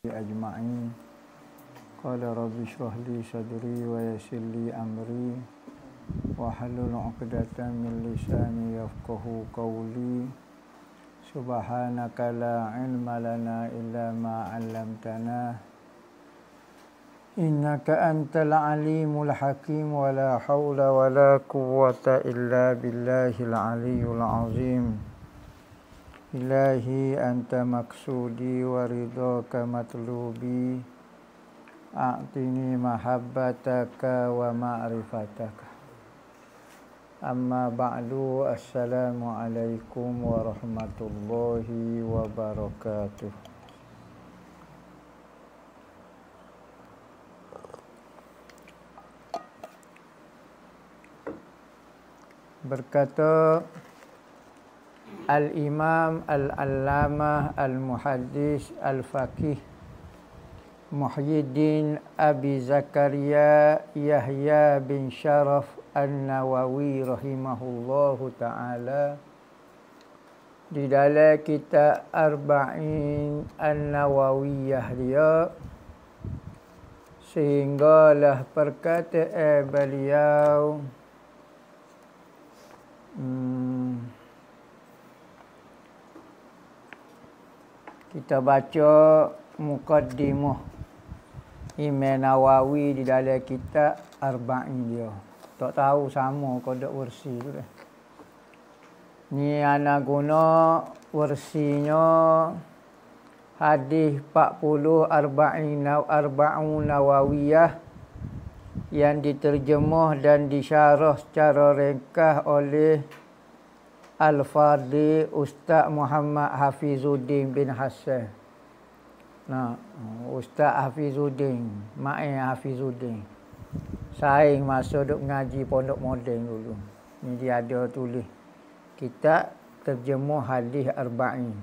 أجمعين. قال رب اشرح لي صدري ويسر لي أمري واحلل عقدة من لساني يفقه قولي. سبحانك لا علم لنا إلا ما علمتنا إنك أنت العليم الحكيم ولا حول ولا قوة إلا بالله العلي العظيم. إلهي أنت مقصودي ورضاك مطلوبي أعطني محبتك ومعرفتك. أما بعد السلام عليكم ورحمة الله وبركاته. Berkata Al-Imam Al-Allamah Al-Muhaddis Al-Faqih Muhyiddin Abi Zakaria Yahya bin Sharaf An-Nawawi rahimahullahu ta'ala di dalam kitab Arba'in An-Nawawiyah dia, sehinggalah perkataan beliau kita baca muqaddimah Imam Nawawi di dalam kitab Arba'in dia. Tak tahu sama ke tak versi tu dah. Ni ana guna versinya hadis 40 Arba'un Nawawiyah yang diterjemah dan disyarah secara ringkas oleh Al-Fadhi Ustaz Muhammad Hafizuddin bin Hassan. Nah, Ustaz Hafizuddin, Ma'in Hafizuddin. Saing masa duk ngaji pondok moden dulu. Ni dia ada tulis kitab terjemah hadis Arba'in.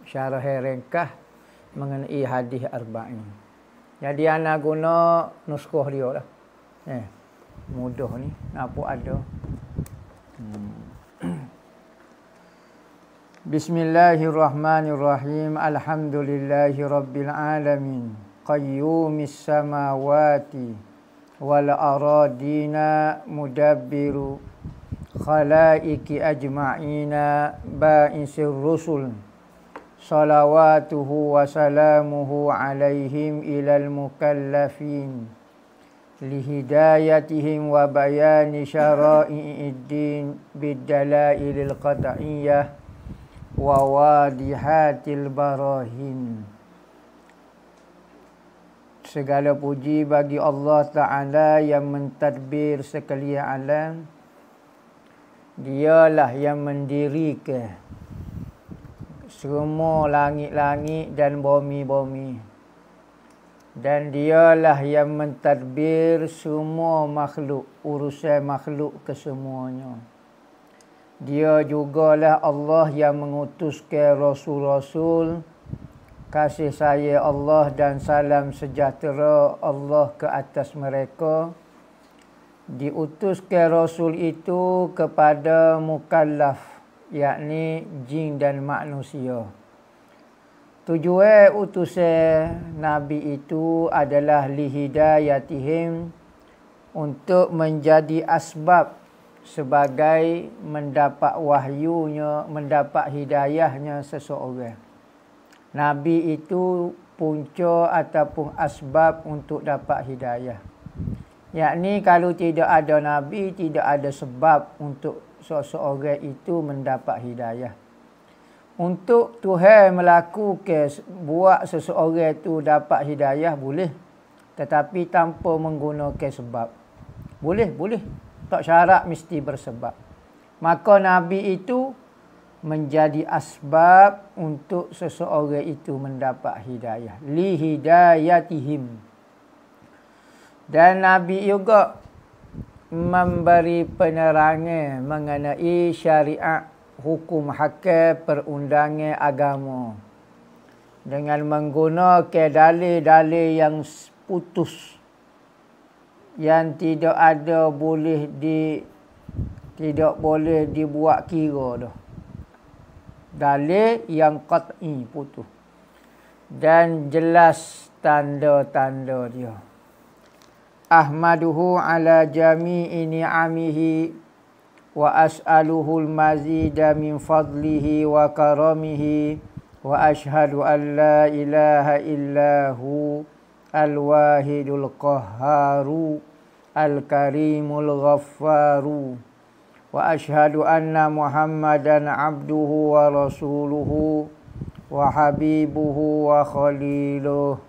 Syarah ringkas mengenai hadis Arba'in. Jadi ana guna nuskah dia lah. Mudah ni, nampak ada. Bismillahirrahmanirrahim. Alhamdulillahi rabbil alamin. Qayyumis samawati wal aradina mudabbiru khalaiki ajma'ina ba'isir rusul. Salawatuhu wa salamuhu alaihim ilal mukallafin lihidayatihim wa bayani syara'i'iddin bidalailil qat'iyyah wa wadihatil barahin. Segala puji bagi Allah Ta'ala yang mentadbir sekalian alam. Dialah yang mendirikan semua langit-langit dan bumi-bumi. Dan dialah yang mentadbir semua makhluk, urusan makhluk kesemuanya. Dia jugalah Allah yang mengutuskan rasul-rasul. Kasih sayang Allah dan salam sejahtera Allah ke atas mereka. Diutuskan rasul itu kepada mukallaf, yakni jin dan manusia. Tujuan utusan Nabi itu adalah lihidayatihim, untuk menjadi asbab sebagai mendapat wahyunya, mendapat hidayahnya seseorang. Nabi itu punca ataupun asbab untuk dapat hidayah. Yakni kalau tidak ada Nabi, tidak ada sebab untuk seseorang itu mendapat hidayah. Untuk Tuhan melakukan, buat seseorang itu dapat hidayah boleh. Tetapi tanpa menggunakan sebab. Boleh. Tak syarat mesti bersebab. Maka Nabi itu menjadi asbab untuk seseorang itu mendapat hidayah. Li hidayatihim. Dan Nabi juga memberi penerangan mengenai syariat, hukum hakam perundangan agama. Dengan menggunakan dalil-dalil yang putus. Yang tidak boleh dibuat kira dah. Dalil yang qat'i putus. dan jelas tanda-tanda dia. Ahmaduhu ala jami'i ni'amihi wa as'aluhul mazida min fadlihi wa karamihi wa ashhadu an la ilaha illahu al-wahidul qahharu al-karimul ghaffaru wa ashhadu anna Muhammadan abduhu wa rasuluhu wa habibuhu wa khaliluh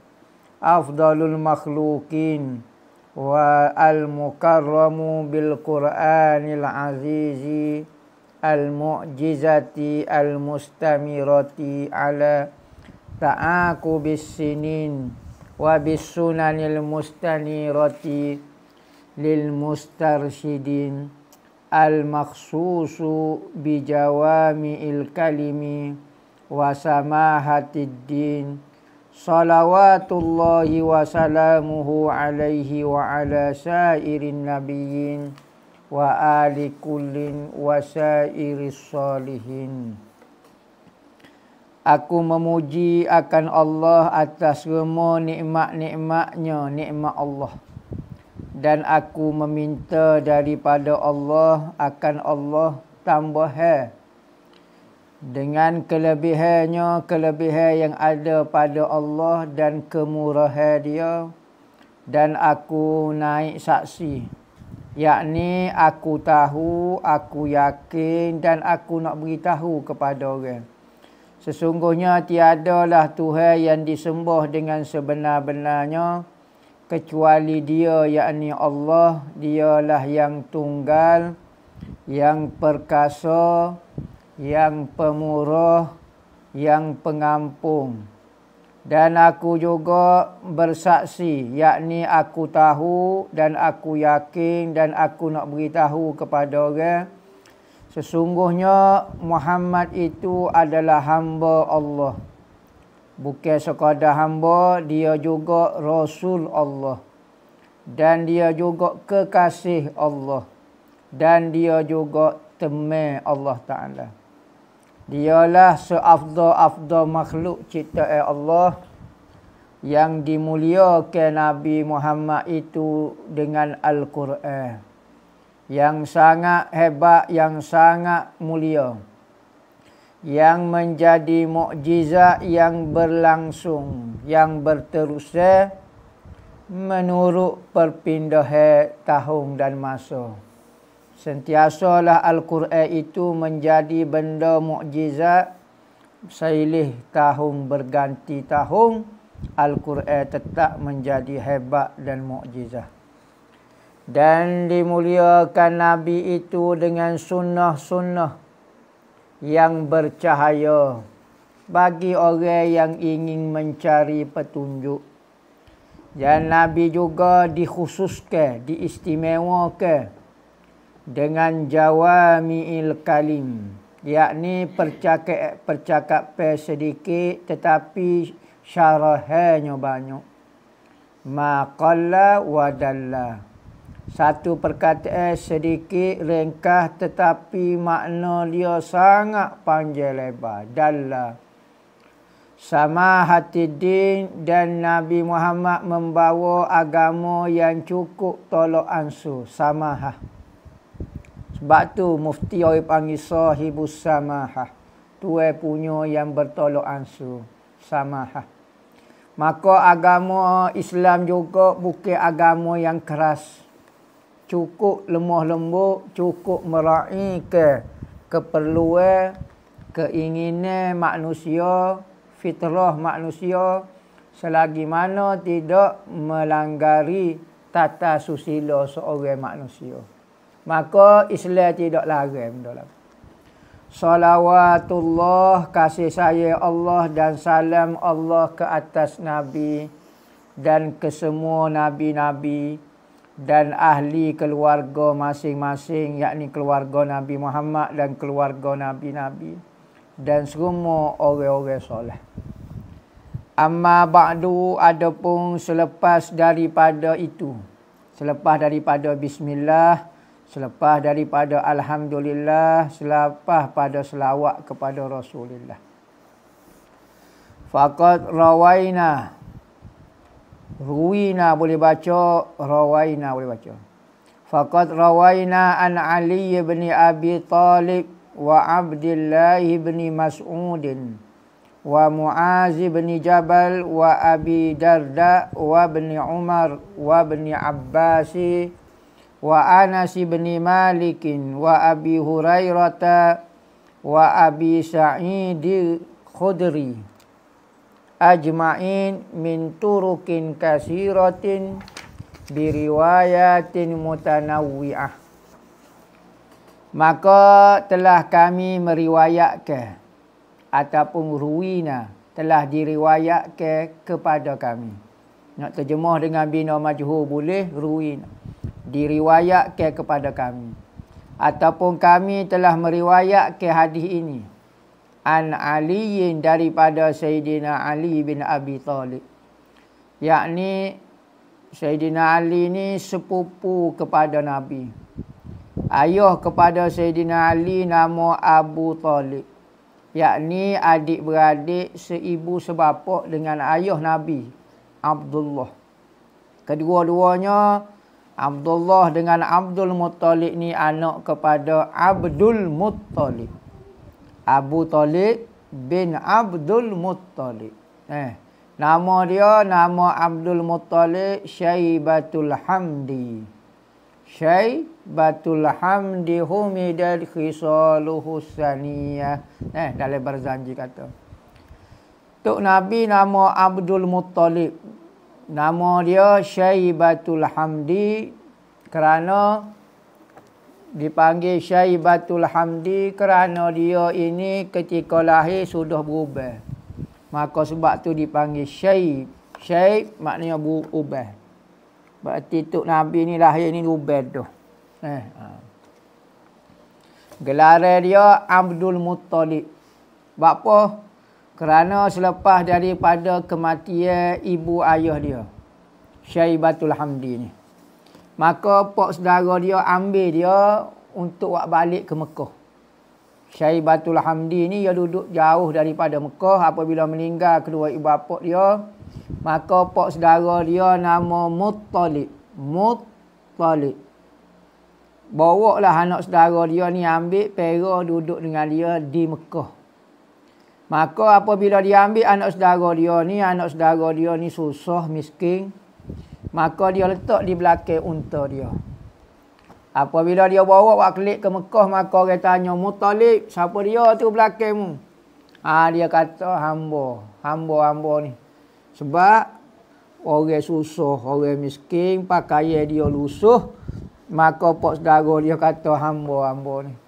afdalul makhluqin wa al-mukarramu bil Qur'anil azizi al-mu'jizati al-mustamirati ala ta'aqubis sinin wa bis sunanil mustanirati lil mustarsyidin al-makhsusu bi jawami'il kalimi wa samahatid din. Salawatullahi wa salamuhu alaihi wa ala sairin nabiyyin wa ali kullin wa sairis salihin. Aku memuji akan Allah atas semua nikmat-nikmatnya, nikmat Allah. Dan aku meminta daripada Allah akan Allah tambah dengan kelebihannya, kelebihan yang ada pada Allah dan kemurahan dia. Dan aku naik saksi, yakni aku tahu, aku yakin dan aku nak beritahu kepada orang. Sesungguhnya tiadalah Tuhan yang disembah dengan sebenar-benarnya kecuali Dia, yakni Allah. Dialah yang tunggal, yang perkasa, yang pemurah, yang pengampun. Dan aku juga bersaksi, yakni aku tahu dan aku yakin dan aku nak beritahu kepada orang, sesungguhnya Muhammad itu adalah hamba Allah. Bukan sekadar hamba, dia juga Rasul Allah. Dan dia juga kekasih Allah. Dan dia juga teman Allah Ta'ala. Dialah seafdal-afdal makhluk ciptaan Allah yang dimuliakan Nabi Muhammad itu dengan Al-Quran. Yang sangat hebat, yang sangat mulia. Yang menjadi mukjizat yang berlangsung, yang berterusan menurut perpindahan tahun dan masa. Sentiasalah Al-Quran itu menjadi benda mukjizat. Seilih tahun berganti tahun, Al-Quran tetap menjadi hebat dan mukjizat. Dan dimuliakan Nabi itu dengan sunnah-sunnah yang bercahaya bagi orang yang ingin mencari petunjuk. Dan Nabi juga dikhususkan, diistimewakan dengan jawami'il kalim, yakni percakapan sedikit tetapi syarahannya banyak. Maqalla wa dalla. Satu perkataan sedikit ringkas tetapi makna dia sangat panjang lebar. Dalla. Sama hati din, dan Nabi Muhammad membawa agama yang cukup tolak ansur. Samahah. Sebab tu mufti orang panggil sahibus samahah. Tuan punya yang bertolak ansur. Samahah. Maka agama Islam juga bukan agama yang keras. Cukup lemah lembut, cukup meraihkan keperluan, keinginan manusia, fitrah manusia, selagi mana tidak melanggari tata susila seorang manusia. Maka Islam tidak larang dalam. Salawatullah, kasih sayang Allah dan salam Allah ke atas Nabi dan ke semua Nabi-Nabi dan ahli keluarga masing-masing, yakni keluarga Nabi Muhammad dan keluarga Nabi-Nabi dan semua orang-orang soleh. Amma ba'du, adapun selepas daripada itu, selepas daripada bismillah, selepas daripada alhamdulillah, selepas pada selawat kepada Rasulullah. Faqad rawaina. Ruwina boleh baca, rawaina boleh baca. Faqad rawaina an Ali bin Abi Talib wa Abdullah bin Mas'ud wa Muaz bin Jabal wa Abi Darda wa bin Umar wa bin Abbas wa Anas bin Malik wa Abi Hurairah wa Abi Sa'id Khudri ajma'in min turukin kasiratin biriwayatin mutanawwi'ah. Maka telah kami meriwayatkan ataupun ruwina, telah diriwayatkan kepada kami. Nak terjemah dengan bina majhul boleh, ruwina, diriwayatkan kepada kami. Ataupun kami telah meriwayatkan hadis ini an Aliyin, daripada Sayyidina Ali bin Abi Talib. Yakni Sayyidina Ali ni sepupu kepada Nabi. Ayah kepada Sayyidina Ali nama Abu Talib. Yakni adik-beradik seibu sebapa dengan ayah Nabi, Abdullah. Kedua-duanya, Abdullah dengan Abdul Muttalib ni anak kepada Abdul Muttalib. Abu Talib bin Abdul Muttalib. Nama dia, nama Abdul Muttalib, Syaibatul Hamdi. Syaibatul Hamdi humidal khisaluhu saniyah. Dalam Barzanji kata. Tok Nabi nama Abdul Muttalib. Nama dia Syaibatul Hamdi kerana dipanggil Syaibatul Hamdi kerana dia ini ketika lahir sudah berubah. Maka sebab tu dipanggil Syaib. Syaib maknanya berubah. Berarti Tok Nabi ni lahir ni berubah tu. Gelaran dia Abdul Muttalib. Sebab apa? Kerana selepas daripada kematian ibu ayah dia, Syaibatul Hamdi ni, maka pak saudara dia ambil dia untuk buat balik ke Mekah. Syaibatul Hamdi ni dia duduk jauh daripada Mekah. Apabila meninggal kedua ibu bapa dia, maka pak saudara dia nama Muttalib. Muttalib. Bawa lah anak saudara dia ni ambil pera duduk dengan dia di Mekah. Maka apabila dia ambil anak saudara dia ni susah, miskin, maka dia letak di belakang unta dia. Apabila dia bawa kelik ke Mekah, maka orang tanya, Muttalib, siapa dia tu belakangmu? Dia kata, hamba ni. Sebab orang susah, orang miskin, pakaian dia lusuh, maka pak saudara dia kata, hamba ni.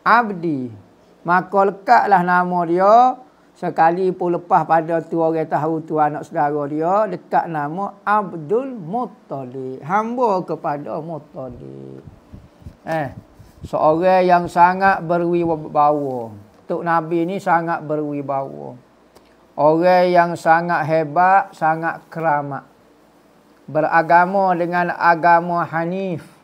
Abdi. Maka lekatlah nama dia, sekali pun lepas pada tu orang tahu tu anak saudara dia, dekat nama Abdul Muttalib. Hamba kepada Muttalib. Seorang yang sangat berwibawa. Tok Nabi ni sangat berwibawa. Orang yang sangat hebat, sangat keramat. Beragama dengan agama Hanif.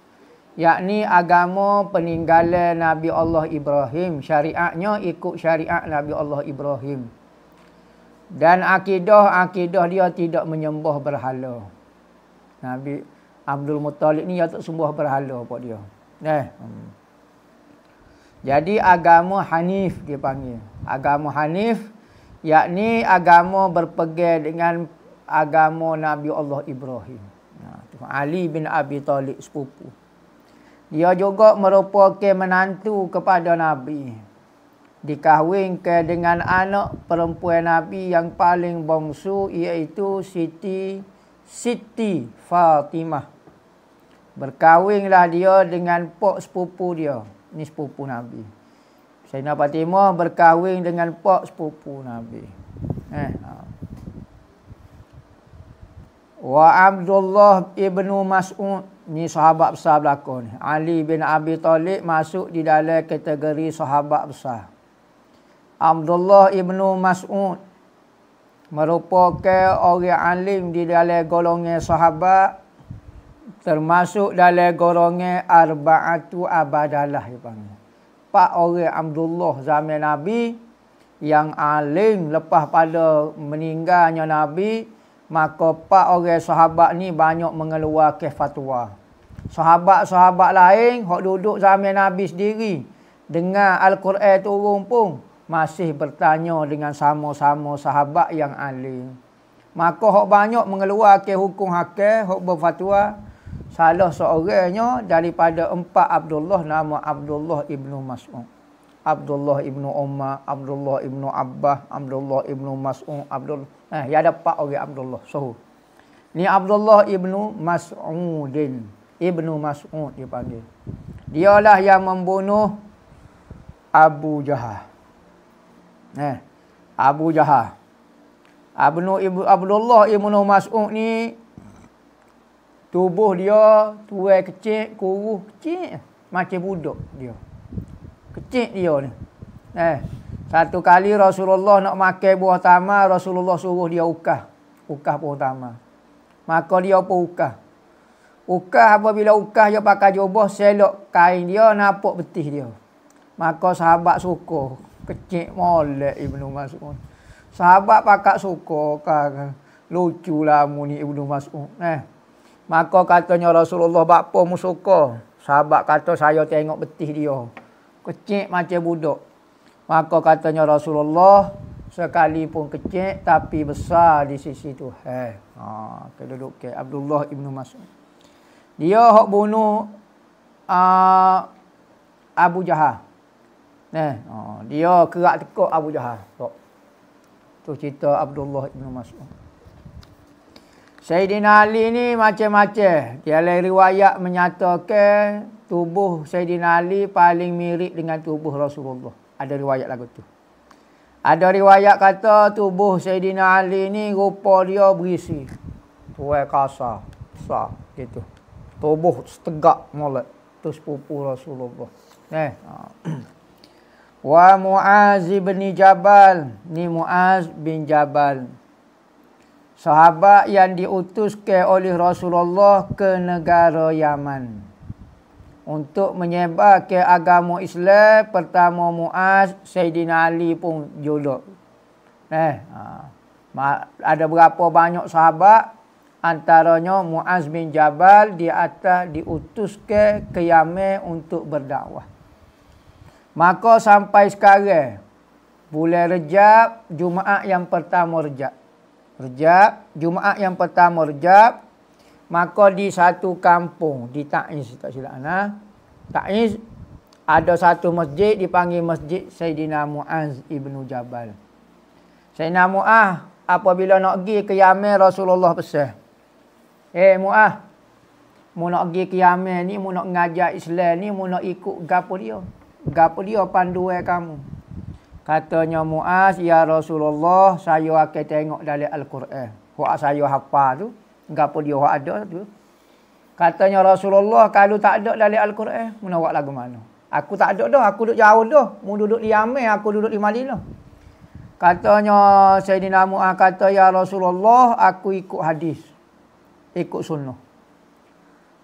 Yakni agama peninggalan Nabi Allah Ibrahim. Syariatnya ikut syariat Nabi Allah Ibrahim. Dan akidah dia tidak menyembah berhala. Nabi Abdul Muttalib ni dia tak sembah berhala apa dia. Jadi agama Hanif dia panggil. Agama Hanif yakni agama berpegang dengan agama Nabi Allah Ibrahim. Ali bin Abi Talib sepupu. Dia juga merupakan menantu kepada Nabi. Dikahwinkan dengan anak perempuan Nabi yang paling bongsu, iaitu Siti Fatimah. Berkahwinlah dia dengan pak sepupu dia. Ini sepupu Nabi. Sayyidina Fatimah berkahwin dengan pak sepupu Nabi. Wa Abdullah ibnu Mas'ud, ni sahabat besar belakang. Ali bin Abi Talib masuk di dalam kategori sahabat besar. Abdullah ibnu Mas'ud merupakan orang alim di dalam golongan sahabat, termasuk dalam golongan Arba'atu Abadalah. 4 orang Abdullah zaman Nabi yang alim lepas pada meninggalnya Nabi, maka 4 orang sahabat ni banyak mengeluarkan fatwa. Sahabat-sahabat lain hok duduk zaman Nabi sendiri dengar Al-Quran turun pun masih bertanya dengan sama-sama sahabat yang alim. Maka hok banyak mengeluarkan hukum hakam, hok berfatwa. Salah seorangnya daripada 4 Abdullah, nama Abdullah ibnu Mas'ud. Abdullah ibnu Umar, Abdullah ibnu Abbas, Abdullah ibnu Mas'ud, ya ada 4 orang Abdullah. So, ni Abdullah ibnu Mas'udin. Ibnu Mas'ud dipanggil. Dialah yang membunuh Abu Jahal. Abu Jahal. Abdullah ibnu Mas'ud ni tubuh dia tuai kecil, kurus kecil, macam budak dia. Kecil dia ni. Satu kali Rasulullah nak makan buah tamar, Rasulullah suruh dia ukah buah tamar. Maka dia pun ukah. Apabila ukah dia pakai jubah, selok kain dia, nampak betih dia. Maka sahabat suka. Kecil molek Ibnu Mas'ud. Sahabat pakak suka. Lucu lah mu ni Ibnu Mas'ud. Maka katanya Rasulullah, bakpo mu suka? Sahabat kata, saya tengok betih dia. Kecil macam budak. Maka katanya Rasulullah, sekalipun kecil tapi besar di sisi Tuhan. Keduduk ke Abdullah ibnu Mas'ud. Dia hok bunuh Abu Jahal. Dia kerak tekuk Abu Jahal. Tu cerita Abdullah ibnu Mas'ud. Sayyidina Ali ni macam-macam. Dia lain riwayat menyatakan tubuh Sayyidina Ali paling mirip dengan tubuh Rasulullah. Ada riwayat lagu tu. Ada riwayat kata tubuh Sayyidina Ali ni rupa dia berisi. Tuai kasar, besar gitu. Tubuh setegak molek. Tu sepupu Rasulullah. Wa Muaz bin Jabal. Ni Muaz bin Jabal. Sahabat yang diutuskan oleh Rasulullah ke negara Yaman untuk menyebarkan agama Islam. Pertama Muaz, Sayyidina Ali pun jodoh. Ada berapa banyak sahabat, antaranya Muaz bin Jabal di atas diutuskan ke Yaman untuk berdakwah. Maka sampai sekarang bulan Rejab, Jumaat yang pertama Rejab, Jumaat yang pertama Rejab, maka di satu kampung di Ta'iz, tak silap Ta'iz, ada satu masjid dipanggil Masjid Sayyidina Muaz ibnu Jabal. Sayyidina Muaz apabila nak pergi ke Yaman, Rasulullah pesan, Muaz, mu nak pergi ke Yaman ni, mu nak ngajar Islam ni, mu nak ikut gapo dia panduan kamu. Katanya Muaz, ya Rasulullah, saya akan tengok dalam Al-Quran. Hak saya hafal tu, gapo dia hak ada tu. Katanya Rasulullah, kalau tak ada dalam Al-Quran, mu nak buat lagu mana? Aku tak ada dah, aku duduk jauh dah. Mu duduk di Yaman, aku duduk di Madinah. Katanya Sayyidina Muaz kata, ya Rasulullah, aku ikut hadis, ikut sunnah.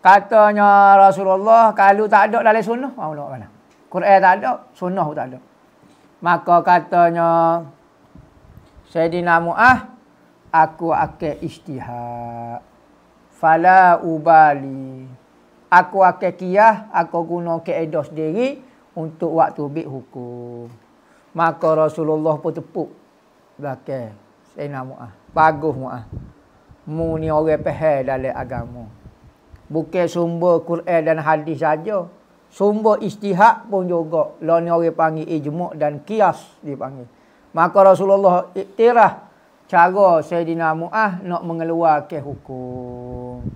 Katanya Rasulullah, kalau tak ada dalam sunnah, mau nak mana? Quran tak ada, sunnah pun tak ada. Maka katanya Sayyidina Muaz, aku akan ijtihad. Fala ubali. Aku akan kiyah, aku guna kaedah sendiri untuk waktu bik hukum. Maka Rasulullah pun tepuk belakang Sayyidina Muaz. Bagus Muaz. Mu ni orang faham dalam agama. Bukan sumber Quran dan hadis saja. Sumber ijtihad pun juga. Lah ni orang panggil ijma' dan qiyas dipanggil. Maka Rasulullah iktiraf cara Sayyidina Muaz nak mengeluarkan hukum.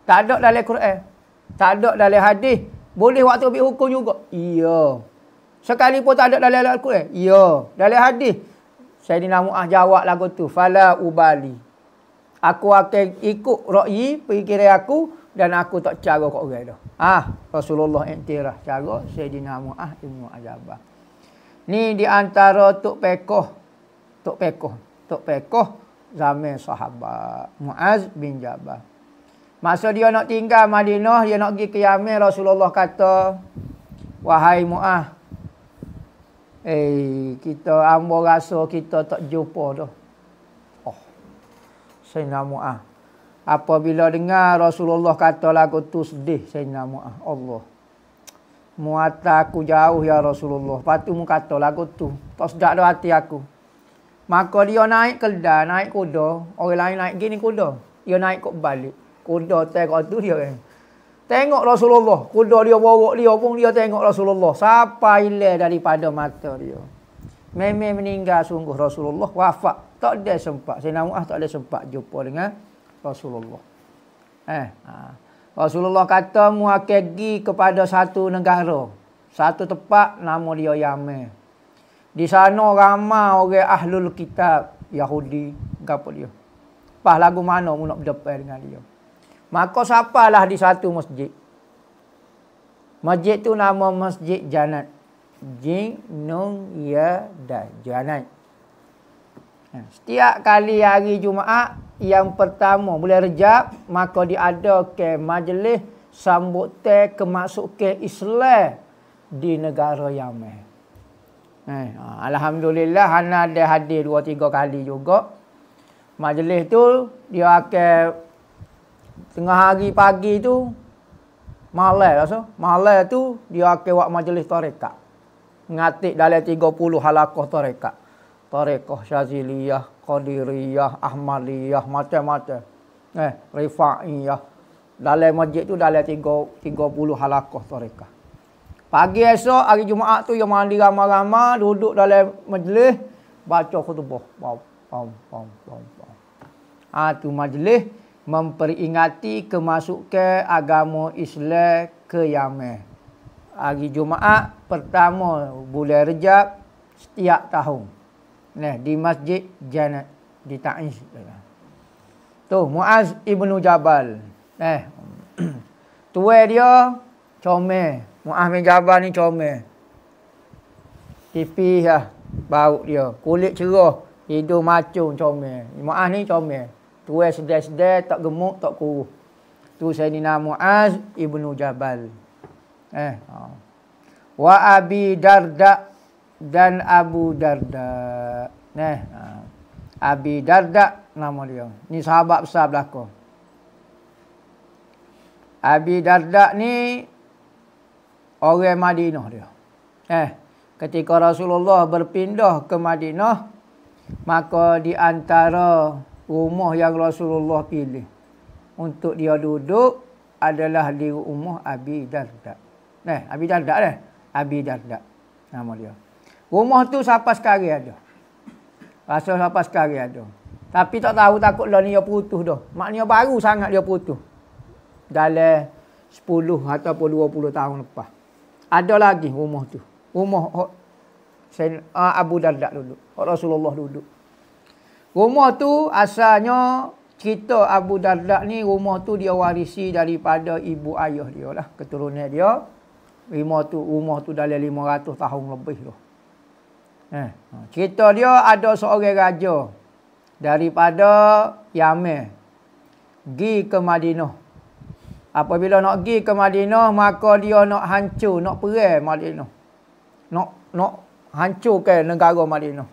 Tak ada dalam Quran, tak ada dalam hadis. Boleh waktu ambil hukum juga? Ya. Sekalipun tak ada dalam Al-Quran? Ya. Dalam hadis, Sayyidina Muaz jawab lagu tu, fala ubali. Aku akan ikut ra'yi, fikiran aku, dan aku tak cara kat orang dah. Rasulullah iktiraf cara Sayyidina Muaz ibnu Jabal. Ni di antara Tok Pekoh zaman sahabat Muaz bin Jabal. Masa dia nak tinggal Madinah, dia nak pergi ke Yaman, Rasulullah kata, wahai Muaz, Kita ambo rasa kita tak jumpa dah. Oh. Sayyidina Mu'adh. Apabila dengar Rasulullah kata lagu tu sedih Sayyidina Mu'adh. Allah. Mu'ata aku jauh ya Rasulullah. Lepas tu mu kata lagu tu. Tak sedap dah hati aku. Maka dia naik keldai, naik kuda. Orang lain naik gini kuda. Dia naik kok balik. Kuda tengok tu dia kan. Tengok Rasulullah. Kuda dia bawa dia pun dia tengok Rasulullah. Sampai hilang daripada mata dia. Memang meninggal sungguh Rasulullah. Wafat. Tak ada sempat. Sayyidina Mu'adh tak ada sempat jumpa dengan Rasulullah. Rasulullah kata mu akan pergi kepada satu negara. Satu tempat nama dia Yaman. Di sana ramai orang ahlul kitab. Yahudi. Apa dia. Pas lagu mana mu nak berdepan dengan dia. Maka sapalah di satu masjid. Masjid tu nama Masjid Jannat. Jin, Nun, Ya, Dan. Jannat. Setiap kali hari Jumaat yang pertama bulan Rejab, maka diadakan majlis sambutan kemasukan Islam di negara Yaman. Alhamdulillah ana ada hadir 2-3 kali juga. Majlis tu dia akan tengah hari pagi tu malam rasa. Malam tu dia akan buat majlis tarekat. Ngatik dalam 30 halaqah tarekat. Tarekah Syaziliyah, Qadiriyah, Ahmadiyah, macam-macam. Rifa'iyah. Dalam masjid tu dalam 30 halaqah tarekah. Pagi esok hari Jumaat tu yang mandi ramai-ramai duduk dalam majlis baca khutbah. Tu majlis memperingati kemasukan agama Islam ke Yaman. Hari Jumaat pertama bulan Rejab setiap tahun. Di Masjid Jannat di Ta'iz. Tu Mu'adh ibnu Jabal. Tua dia comel. Mu'adh bin Jabal ni comel. Tipis lah bau dia. Kulit cerah, hidung macung comel. Mu'adh ni comel. Tua sedar-sedar, tak gemuk, tak kurus. Tu Sayyidina Mu'adh ibnu Jabal. Wa Abi Darda dan Abu Darda. Abi Darda nama dia. Ni sahabat besar belaka. Abi Darda ni orang Madinah dia. Ketika Rasulullah berpindah ke Madinah, maka di antara rumah yang Rasulullah pilih untuk dia duduk adalah di rumah Abi Darda. Abi Darda dah. Abi Darda nama dia. Rumah tu sampai sekarang ada. Rasa sampai sekarang ada. Tapi tak tahu takutlah ni dia putus dah. Maknanya baru sangat dia putus. Dalam 10 ataupun 20 tahun lepas. Ada lagi rumah tu. Rumah Abu Darda duduk. Rasulullah duduk. Rumah tu asalnya cerita Abu Darda ni rumah tu dia warisi daripada ibu ayah dia lah. Keturunan dia. Rumah tu dalam 500 tahun lebih dah. Cerita dia ada seorang raja daripada Yaman pergi ke Madinah. Apabila nak pergi ke Madinah, maka dia nak hancur, nak perang Madinah. Nak hancurkan negara Madinah.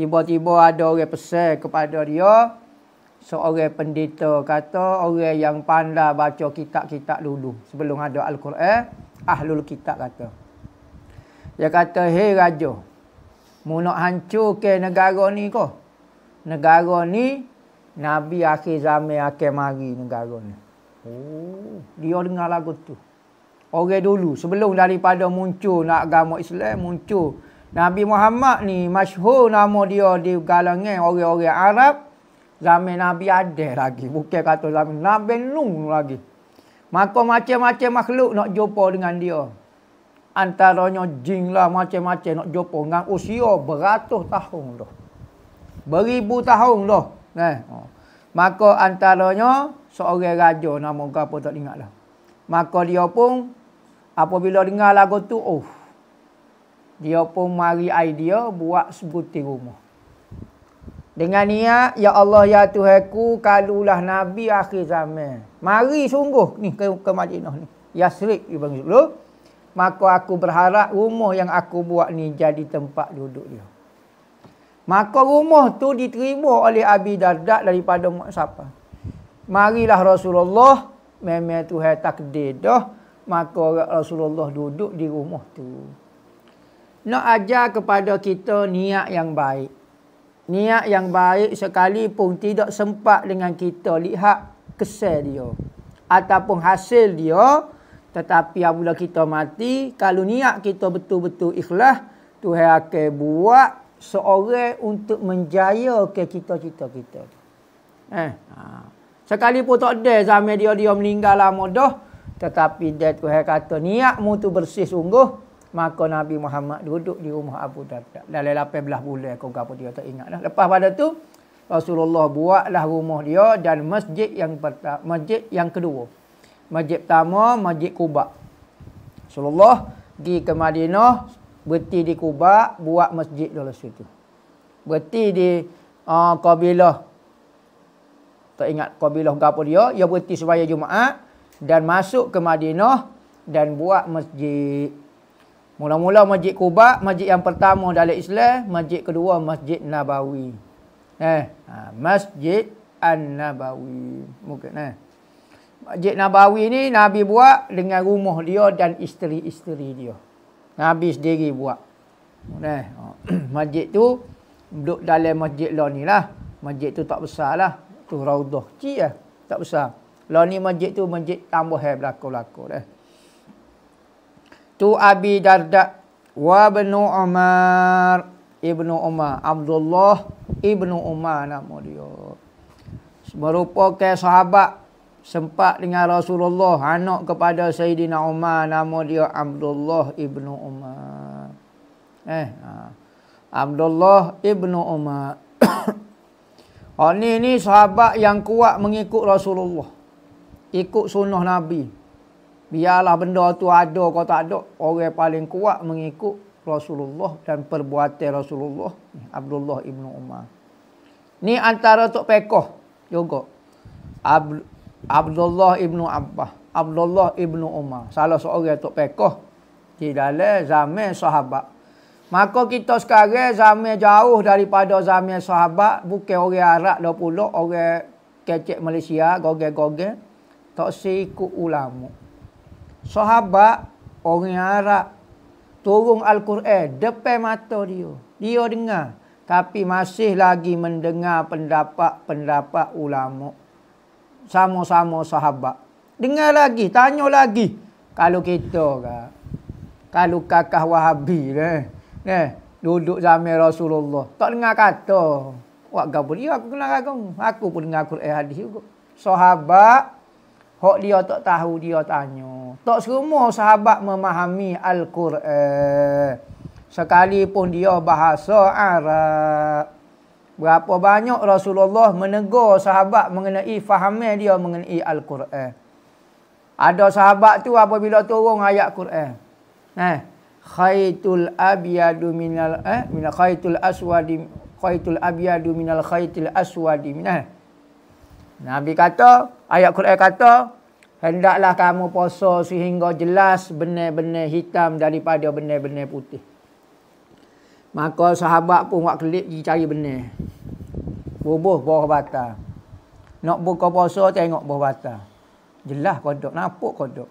Tiba-tiba ada orang pesan kepada dia, seorang pendeta kata, orang yang pandai baca kitab-kitab dulu sebelum ada Al-Quran, ahlul kitab kata. Dia kata, "Hei raja, mu nak hancurkan negara ni ke? Negara ni Nabi akhir zaman akan mari negara ni." Dia dengar lagu tu. Orang dulu sebelum daripada muncul nak agama Islam, muncul Nabi Muhammad ni masyhur nama dia di kalangan orang-orang Arab. Zaman Nabi ada lagi, bukan kata zaman Nabi Nuh lagi. Maka macam-macam makhluk nak jumpa dengan dia. Antaranya jin lah, macam-macam nak jumpa dengan usia beratus tahun dah. Beribu tahun dah. Maka antaranya seorang raja nama apa tak ingat lah. Maka dia pun apabila dengar lagu tu, dia pun mari idea buat sebutir rumah. Dengan niat, ya Allah ya Tuhanku, kalulah Nabi akhir zaman mari sungguh ni ke Madinah ni. Yasrib dia panggil dulu. maka aku berharap rumah yang aku buat ni jadi tempat duduk dia. Maka rumah tu diterima oleh Abi Darda daripada siapa? Marilah Rasulullah, memang Tuhan takdir dah, maka Rasulullah duduk di rumah tu. Nak ajar kepada kita niat yang baik. Niat yang baik sekalipun tidak sempat dengan kita lihat kesan dia ataupun hasil dia, tetapi apabila kita mati, kalau niat kita betul-betul ikhlas, Tuhan akan buat seorang untuk menjaya ke cita-cita kita. Sekalipun tak ada zaman dia meninggal lama dah, tetapi dia Tuhan kata niatmu tu bersih sungguh, maka Nabi Muhammad duduk di rumah Abu Darda dalam 18 bulan kau apa dia tak ingat dah. Lepas pada tu Rasulullah buatlah rumah dia dan masjid yang pertama, masjid yang kedua. Masjid pertama, Masjid Quba. Rasulullah pergi ke Madinah, berhenti di Quba, buat masjid dalam situ. Berhenti di kabilah, tak ingat kabilah apa dia berhenti sembahyang Jumaat dan masuk ke Madinah dan buat masjid. Mula-mula Masjid Quba, masjid yang pertama dalam Islam, masjid kedua Masjid Nabawi. Masjid An-Nabawi. Mungkin Masjid Nabawi ni Nabi buat dengan rumah dia dan isteri-isteri dia. Nabi sendiri buat. Masjid tu duduk dalam masjid lah ni lah. Masjid tu tak besar lah. Tu Raudah kecil lah. Tak besar. Lah ni masjid tu masjid tambah belakang-belakang dah. Tu Abi Darda wa Ibnu Umar. Ibnu Umar. Abdullah Ibnu Umar nama dia. Merupakan sahabat sempat dengan Rasulullah, anak kepada Sayyidina Umar, nama dia Abdullah Ibnu Umar. Abdullah Ibnu Umar. Ni sahabat yang kuat mengikut Rasulullah. Ikut sunnah Nabi. Biarlah benda tu ada kau tak ada, orang paling kuat mengikut Rasulullah dan perbuatan Rasulullah. Abdullah Ibnu Umar. Ni antara Tok Pekoh juga. Abdullah Ibnu Abbas, Abdullah Ibnu Umar, salah seorang Tok Pekoh di dalam zaman sahabat. Maka kita sekarang zaman jauh daripada zaman sahabat, bukan orang Arab dah pula, orang kecek Malaysia, gogel-gogel, tak sikut ulama. Sahabat, orang Arab, turun Al-Quran depan mata dia. Dia dengar, tapi masih lagi mendengar pendapat-pendapat ulama. Sama-sama sahabat. Dengar lagi, tanya lagi. Kalau kita kalau kakak Wahabi duduk zaman Rasulullah, tak dengar kata. Wak gapo dia aku kenal aku pun dengar Quran hadis juga. Sahabat hak dia tak tahu dia tanya. Tak semua sahabat memahami Al-Quran. Sekalipun dia bahasa Arab. Berapa banyak Rasulullah menegur sahabat mengenai fahaman dia mengenai Al-Quran. Ada sahabat tu apabila turun ayat Quran. Khaitul abyadu minal khaitul aswadi, khaitul abyadu minal khaitil aswadi minah. Nabi kata, ayat Quran kata, hendaklah kamu puasa sehingga jelas benar-benar hitam daripada benar-benar putih. Maka sahabat pun buat kelip pergi cari benar. Bubuh bawah batal. Nak buka puasa tengok bawah batal. Jelas kodok, nampak kodok.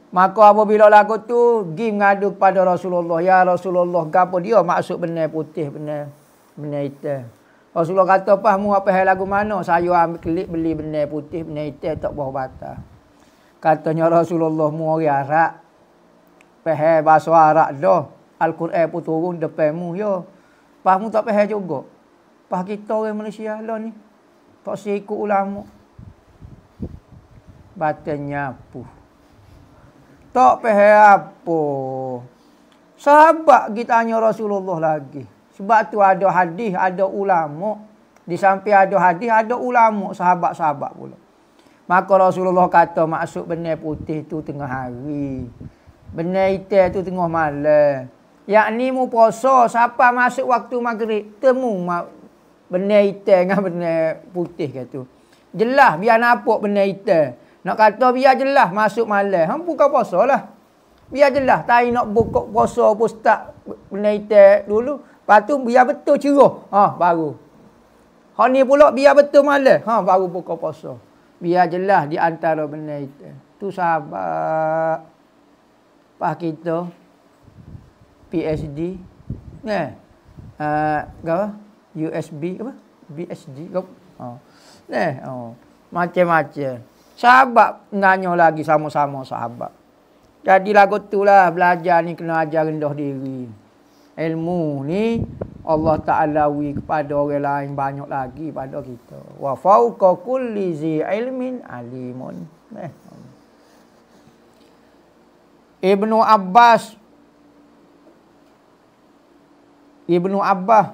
Maka apabila lagu tu pergi mengadu kepada Rasulullah, ya Rasulullah, gapo dia maksud benar putih, benar hitam. Rasulullah kata, "Pahmu apa hal lagu mana? Saya ambil kelip beli benar putih, benar hitam tak bawah batal." Katanya Rasulullah, mu orang Arab. Faham bahasa Arab dah. Al-Quran pun turun depanmu ya. Fahmu tak faham juga. Fah kita orang Malaysia lah ni. Tak sikut ulama. Batannya apa? Tak faham apa. Sahabat kita tanya Rasulullah lagi. Sebab tu ada hadis, ada ulama. Di samping ada hadis, ada ulama, sahabat-sahabat pula. Maka Rasulullah kata maksud benar putih tu tengah hari. Benar hitam tu tengah malam. Yakni mu puasa siapa masuk waktu maghrib temu benar hitam dengan benar putih kata. Jelas biar nampak benar hitam. Nak kata biar jelas masuk malam. Hang buka puasa lah. Biar jelas. Tak nak buka puasa pun start menaik dulu. Lepas tu biar betul ceroh. Baru. Hak ni pula biar betul malam. Baru buka puasa. Biar jelas di antara benda itu. Tu sahabat. Pas kita. PhD. Apa? USB. Apa? BSG. Macam-macam. Sahabat nanya lagi sama-sama sahabat. Jadi lagu tu lah belajar ni kena ajar rendah diri. Ilmu ni Allah Ta'ala kepada orang lain banyak lagi pada kita. Wa fauqa kulli zi ilmin alimun. Ibnu Abbas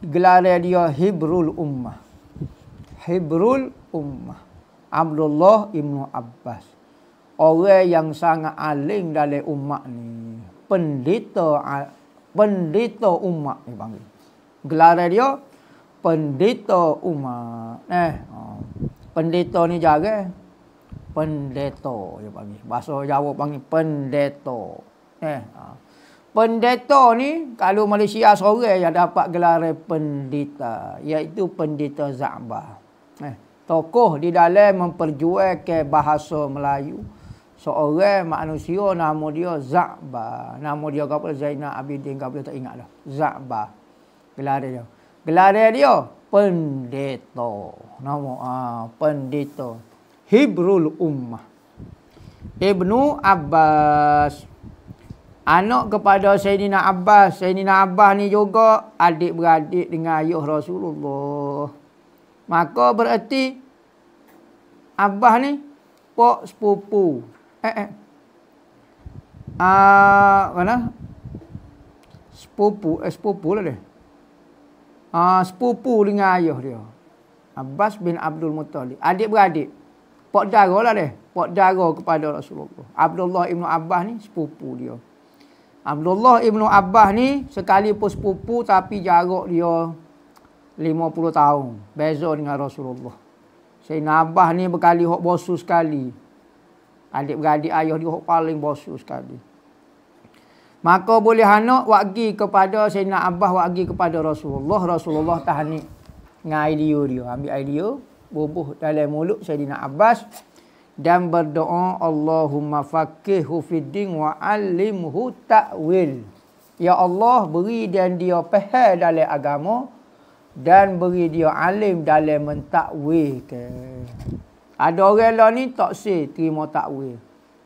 gelar dia Hibrul Ummah. Hibrul Ummah. Abdullah Ibnu Abbas. Orang yang sangat alim dalam umat ni. Pendeta umat ni panggil. Gelar dia pendeta umat. Pendeta ni jaga. Pendeta dia panggil. Bahasa Jawa panggil pendeta. Pendeta ni kalau Malaysia seorang yang dapat gelar pendeta, iaitu pendeta Za'bah. Tokoh di dalam memperjuangkan bahasa Melayu. Seorang manusia nama dia Za'bah. Nama dia apa? Zainal Abidin ke apa tak ingat dah. Za'bah. Gelar dia. Gelar dia pendeta. Nama pendeta. Hibrul Ummah. Ibnu Abbas. Anak kepada Sayyidina Abbas. Sayyidina Abbas ni juga adik-beradik dengan ayah Rasulullah. Maka berarti Abbas ni pok sepupu. Mana? Sepupu lah dia. Sepupu dengan ayah dia. Abbas bin Abdul Muttalib. Adik-beradik. Pok dara lah dia. Pok dara kepada Rasulullah. Abdullah Ibnu Abbas ni sepupu dia. Abdullah Ibnu Abbas ni sekalipun sepupu tapi jarak dia 50 tahun. Beza dengan Rasulullah. Sayyidina Abbas ni berkali hok bosu sekali. Adik-beradik ayah dia hok paling bosu sekali. Maka boleh anak wagi kepada Sayyidina Abbas wagi kepada Rasulullah. Rasulullah tahan ni dengan idea dia. Ambil idea. Bubuh dalam mulut Sayyidina Abbas. Dan berdoa Allahumma faqihhu fiddin wa alimhu ta'wil. Ya Allah beri dia faham dalam agama. Dan beri dia alim dalam mentakwil. Ada orang lah ni tak terima takwil.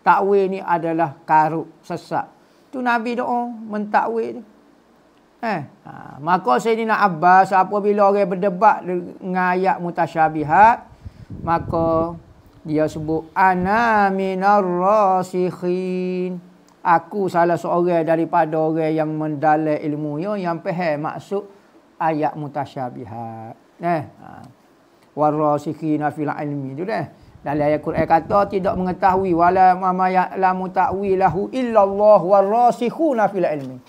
Takwil ni adalah karut, sesat. Tu Nabi doa mentakwil. Maka Sayyidina Abbas apabila orang berdebat dengan ayat mutasyabihat, maka dia sebut ana minar rasikhin. Aku salah seorang daripada orang yang mendalam ilmunya yang faham maksud ayat mutasyabihat. Warasikhina fil ilmi tu dah. Dalam ayat Quran kata tidak mengetahui wala ma ya'lamu ta'wilahu illallah warasikhuna fil ilmi.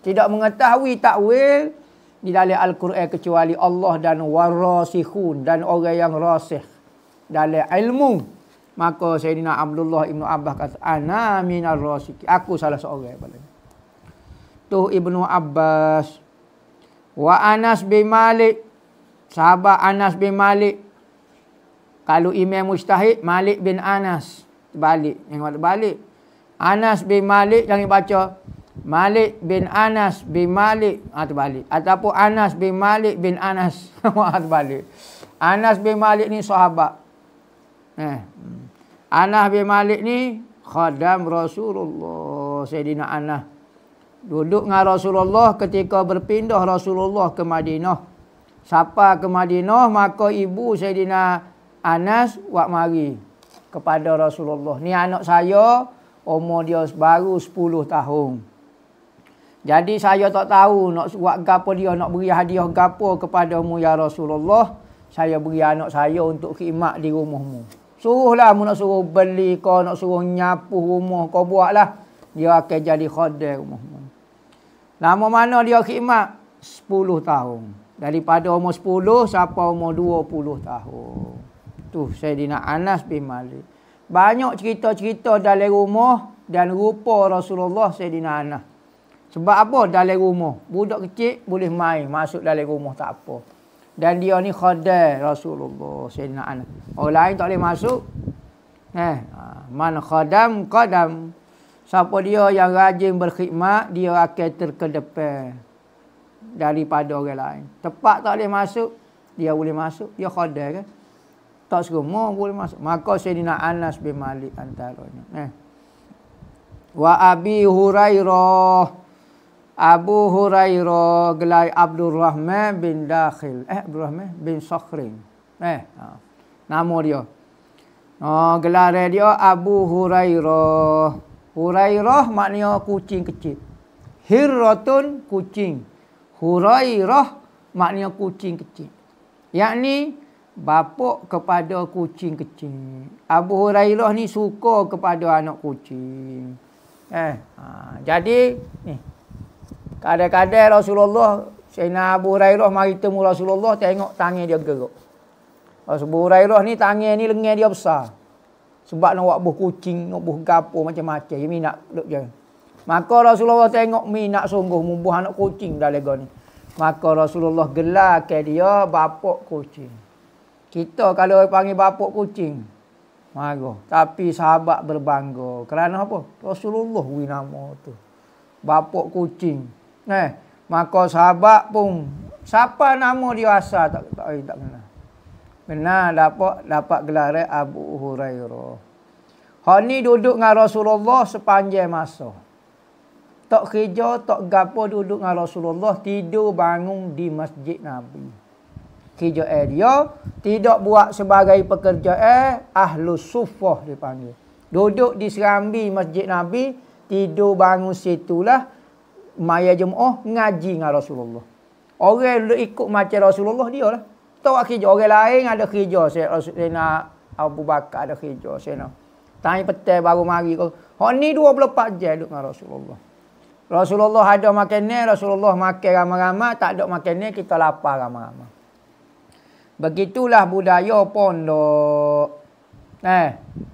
Tidak mengetahui takwil di dalam Al-Quran kecuali Allah dan warasikhun dan orang yang rasikh dalam ilmu. Maka Sayyidina Abdullah Ibnu Abbas kata ana minar rasikhin. Aku salah seorang paling. Tu Ibnu Abbas. Wa Anas bin Malik. Sahabat Anas bin Malik. Kalau imam mujtahid, Malik bin Anas. Terbalik. Yang terbalik. Anas bin Malik, jangan baca. Malik bin Anas bin Malik. Terbalik. Ataupun Anas bin Malik bin Anas. Terbalik. Anas bin Malik ni sahabat. Anas bin Malik ni khadam Rasulullah. Sayyidina Anas. Duduk dengan Rasulullah ketika berpindah Rasulullah ke Madinah. Siapa ke Madinah, maka ibu Sayyidina Anas wak mari kepada Rasulullah. Ni anak saya, umur dia baru 10 tahun. Jadi saya tak tahu nak buat gapo dia, nak beri hadiah gapo kepadamu ya Rasulullah. Saya beri anak saya untuk khidmat di rumahmu. Suruhlah mu nak suruh beli kau, nak suruh nyapu rumah kau buatlah. Dia akan jadi khadim rumahmu. Lama mana dia khidmat? 10 tahun. Daripada umur 10 sampai umur 20 tahun. Tu Sayyidina Anas bin Malik. Banyak cerita-cerita dalam rumah dan rupa Rasulullah Sayyidina Anas. Sebab apa? Dalam rumah. Budak kecil boleh main. Masuk dalam rumah tak apa. Dan dia ni khadam Rasulullah Sayyidina Anas. Orang lain tak boleh masuk. Man khadam qadam. Siapa dia yang rajin berkhidmat, dia akan terkedepan daripada orang lain. Tepat tak boleh masuk, dia boleh masuk. Dia khadam kan. Tak semua boleh masuk. Maka Sayyidina Anas bin Malik antaranya. Wa Abi Hurairah. Abu Hurairah gelar Abdurrahman bin Dakhil. Abdurrahman bin Sakhrin. Nama dia. Gelar dia Abu Hurairah. Hurairah maknanya kucing kecil. Hirratun kucing. Hurairah maknanya kucing kecil. Yakni bapa kepada kucing kecil. Abu Hurairah ni suka kepada anak kucing. Jadi ni kadang-kadang Rasulullah, Sayyidina Abu Hurairah mari temu Rasulullah, tengok tangan dia gerak. Abu Hurairah ni tangan ni lengan dia besar. Sebab nak buat buh kucing, nak buh gapo macam-macam. Dia minat duk je. Maka Rasulullah tengok minat sungguh membuh anak kucing dalam lega ni. Maka Rasulullah gelar ke dia bapak kucing. Kita kalau panggil bapak kucing, marah. Tapi sahabat berbangga. Kerana apa? Rasulullah wi nama tu. Bapak kucing. Maka sahabat pun siapa nama dia asal tak kenal. Benar dapat gelar Abu Hurairah. Hak ni duduk dengan Rasulullah sepanjang masa. Tak kerja, tak gapo, duduk dengan Rasulullah, tidur bangun di masjid Nabi. Kerja dia tidak buat sebagai pekerjaan ahlus suffah dipanggil. Duduk di serambi masjid Nabi, tidur bangun situlah maya Jumaat ngaji dengan Rasulullah. Orang ikut macam Rasulullah dia lah. Tak kerja. Orang lain ada kerja. Sayyidina Abu Bakar ada kerja. Tanya petang baru mari. Hak ni 24 jam duduk dengan Rasulullah. Rasulullah ada makanan, Rasulullah makan ramai-ramai. Tak ada makanan, kita lapar ramai-ramai. Begitulah budaya pondok.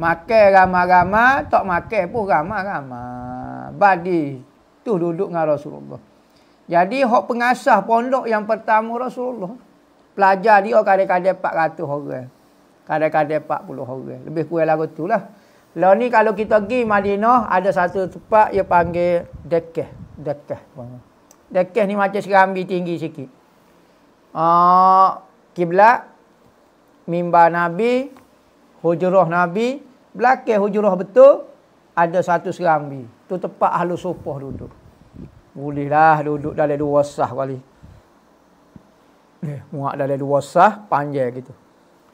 Makan ramai-ramai, tak makan pun ramai-ramai. Badi tu duduk dengan Rasulullah. Jadi hak pengasah pondok yang pertama Rasulullah. Pelajar dia kadang-kadang 400 orang. Kadang-kadang 40 orang. Lebih kurang lagu tu lah. Lah ni kalau kita pergi Madinah, ada satu tempat dia panggil Dekeh. Dekeh ni macam serambi tinggi sikit. Kiblat, mimbar Nabi, hujrah Nabi. Belakang hujrah betul, ada satu serambi. Tu tempat ahlu sufah duduk. Bolehlah duduk dalam 2 sah kali. Muat dalam 2 sah, panjang gitu.